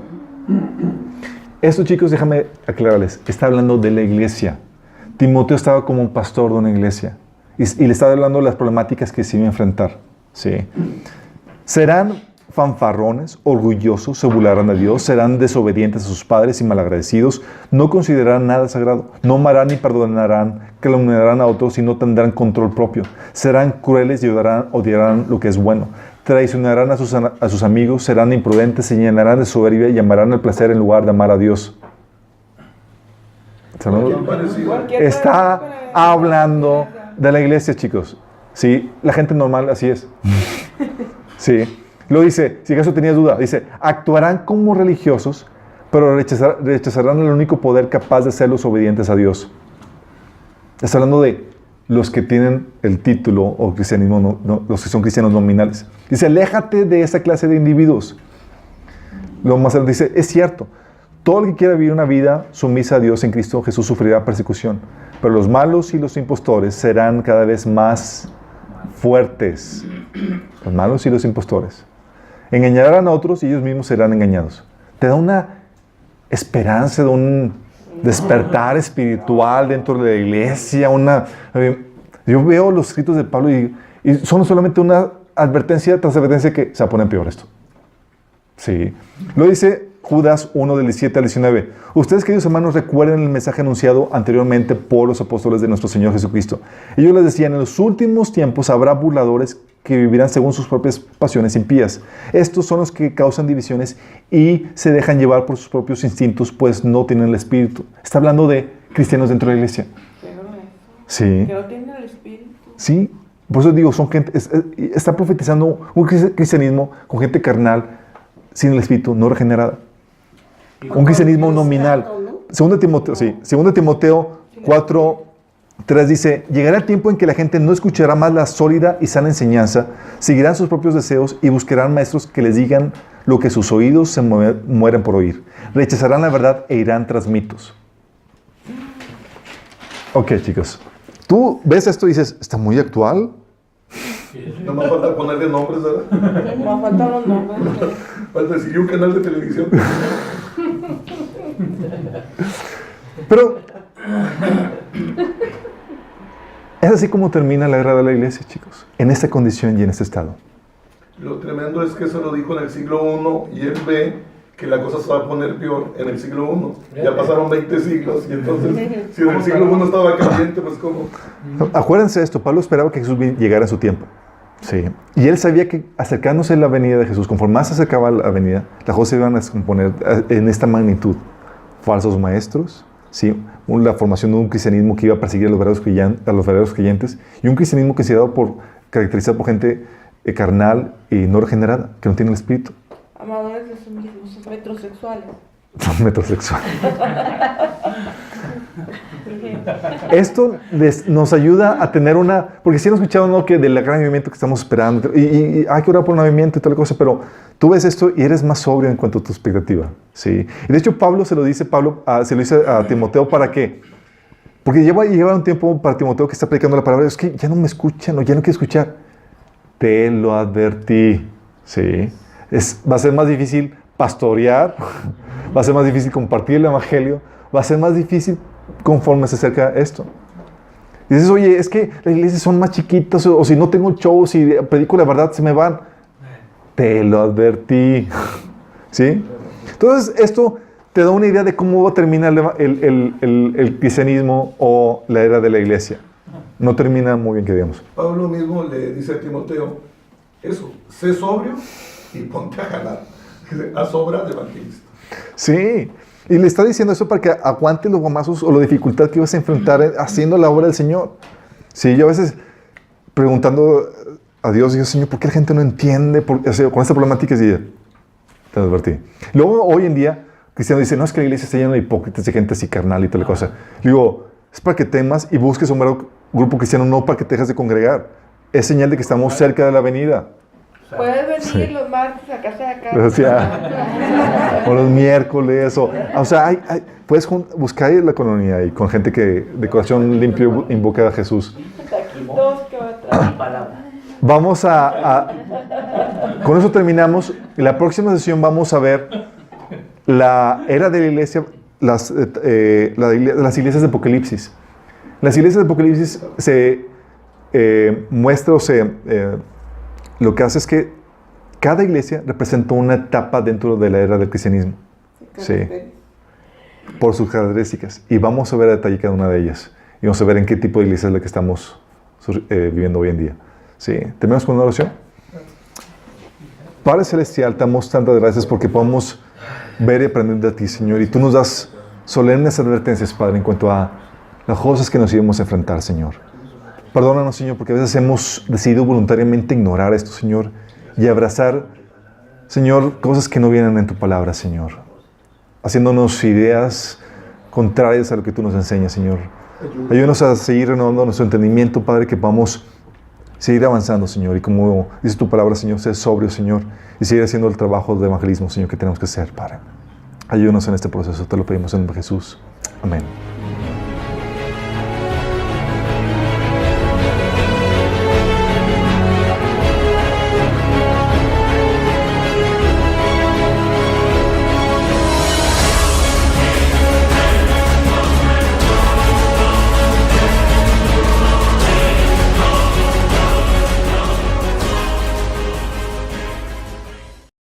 Esto, chicos, déjame aclararles, está hablando de la iglesia. Timoteo estaba como un pastor de una iglesia y le estaba hablando de las problemáticas que se iba a enfrentar. ¿Sí? Serán fanfarrones, orgullosos, se burlarán de Dios, serán desobedientes a sus padres y malagradecidos, no considerarán nada sagrado, no amarán ni perdonarán, calumniarán a otros y no tendrán control propio. Serán crueles y odiarán lo que es bueno. Traicionarán a sus amigos, serán imprudentes, se llenarán de soberbia y amarán el placer en lugar de amar a Dios. Está hablando de la iglesia, chicos. Sí, la gente normal así es. Sí. Lo dice, si acaso tenías duda, dice, actuarán como religiosos, pero rechazarán el único poder capaz de hacerlos obedientes a Dios. Está hablando de los que tienen el título o cristianismo, los que son cristianos nominales. Dice, aléjate de esa clase de individuos. Lo más dice, es cierto, Todo el que quiera vivir una vida sumisa a Dios en Cristo Jesús sufrirá persecución, pero los malos y los impostores serán cada vez más fuertes. Los malos y los impostores engañarán a otros y ellos mismos serán engañados. Te da una esperanza de un despertar espiritual dentro de la iglesia. Yo veo los escritos de Pablo y son solamente una advertencia tras advertencia que se va a poner peor esto. Sí. Lo dice Judas 1, del 17 al 19. Ustedes, queridos hermanos, recuerden el mensaje anunciado anteriormente por los apóstoles de nuestro Señor Jesucristo. Ellos les decían, en los últimos tiempos habrá burladores que vivirán según sus propias pasiones impías. Estos son los que causan divisiones y se dejan llevar por sus propios instintos, pues no tienen el Espíritu. Está hablando de cristianos dentro de la iglesia. Sí. Que no tienen el Espíritu. Sí. Por eso digo, son gente, está profetizando un cristianismo con gente carnal, sin el Espíritu, no regenerada. Un cristianismo nominal. Segundo Timoteo 4:3 dice, llegará el tiempo en que la gente no escuchará más la sólida y sana enseñanza, seguirán sus propios deseos y buscarán maestros que les digan lo que sus oídos se mueren por oír. Rechazarán la verdad e irán tras mitos. Ok, chicos. Tú ves esto y dices, ¿está muy actual? No me falta ponerle nombres, ¿verdad? Me faltan los nombres. Falta decir un canal de televisión. Pero es así como termina la era de la iglesia, chicos. En esta condición y en este estado. Lo tremendo es que eso lo dijo en el siglo I y él ve que la cosa se va a poner peor en el siglo I. Ya pasaron 20 siglos y entonces si en el siglo I estaba caliente, pues ¿cómo? Acuérdense de esto, Pablo esperaba que Jesús llegara a su tiempo. Sí. Y él sabía que acercándose a la venida de Jesús, conforme más se acercaba a la venida, las cosas se iban a descomponer en esta magnitud. Falsos maestros, sí, la formación de un cristianismo que iba a perseguir a los verdaderos creyentes y un cristianismo que se ha dado caracterizado por gente carnal y no regenerada, que no tiene el Espíritu. Amadores de sí mismos, metrosexuales. Metrosexual. Esto nos ayuda a tener porque si han escuchado, ¿no?, que del gran avivamiento que estamos esperando y hay que orar por un avivamiento y toda la cosa, pero tú ves esto y eres más sobrio en cuanto a tu expectativa, ¿sí? Y de hecho Pablo se lo dice a Timoteo para qué, porque lleva un tiempo para Timoteo que está predicando la palabra. Es que ya no me escuchan o ya no quiere escuchar. Te lo advertí, ¿sí? Va a ser más difícil pastorear, va a ser más difícil compartir el evangelio, va a ser más difícil conforme se acerca esto. Y dices, oye, es que las iglesias son más chiquitas, o si no tengo show, si predico la verdad, se me van. Te lo advertí. ¿Sí? Entonces, esto te da una idea de cómo va a terminar el cristianismo o la era de la iglesia. No termina muy bien, que digamos. Pablo mismo le dice a Timoteo, eso, sé sobrio y ponte a jalar. A sobra de evangelista. Sí. Y le está diciendo eso para que aguante los guamazos o la dificultad que vas a enfrentar haciendo la obra del Señor. Sí, yo a veces preguntando a Dios, digo, Señor, ¿por qué la gente no entiende? Con esta problemática, y te advertí. Luego, hoy en día, cristiano dice, no, es que la iglesia está llena de hipócritas, de gente así carnal y tal cosa. Digo, es para que temas y busques un grupo cristiano, no para que te dejes de congregar. Es señal de que estamos cerca de la venida. Puedes venir los martes a casa de acá. O los miércoles. O sea, puedes buscar la colonia y con gente que de corazón limpio invoca a Jesús. Dos que va atrás. Vamos con eso terminamos. En la próxima sesión vamos a ver la era de la iglesia, las iglesias de Apocalipsis. Las iglesias de Apocalipsis se muestra lo que hace es que cada iglesia representa una etapa dentro de la era del cristianismo. Sí. Por sus características. Y vamos a ver a detalle cada una de ellas. Y vamos a ver en qué tipo de iglesia es la que estamos viviendo hoy en día. Sí. ¿Terminamos con una oración? Padre Celestial, te damos tantas gracias porque podemos ver y aprender de ti, Señor. Y tú nos das solemnes advertencias, Padre, en cuanto a las cosas que nos íbamos a enfrentar, Señor. Perdónanos, Señor, porque a veces hemos decidido voluntariamente ignorar esto, Señor, y abrazar, Señor, cosas que no vienen en tu palabra, Señor, haciéndonos ideas contrarias a lo que tú nos enseñas, Señor. Ayúdanos a seguir renovando nuestro entendimiento, Padre, que podamos seguir avanzando, Señor, y como dice tu palabra, Señor, ser sobrio, Señor, y seguir haciendo el trabajo de evangelismo, Señor, que tenemos que hacer, Padre. Ayúdanos en este proceso, te lo pedimos en el nombre de Jesús. Amén.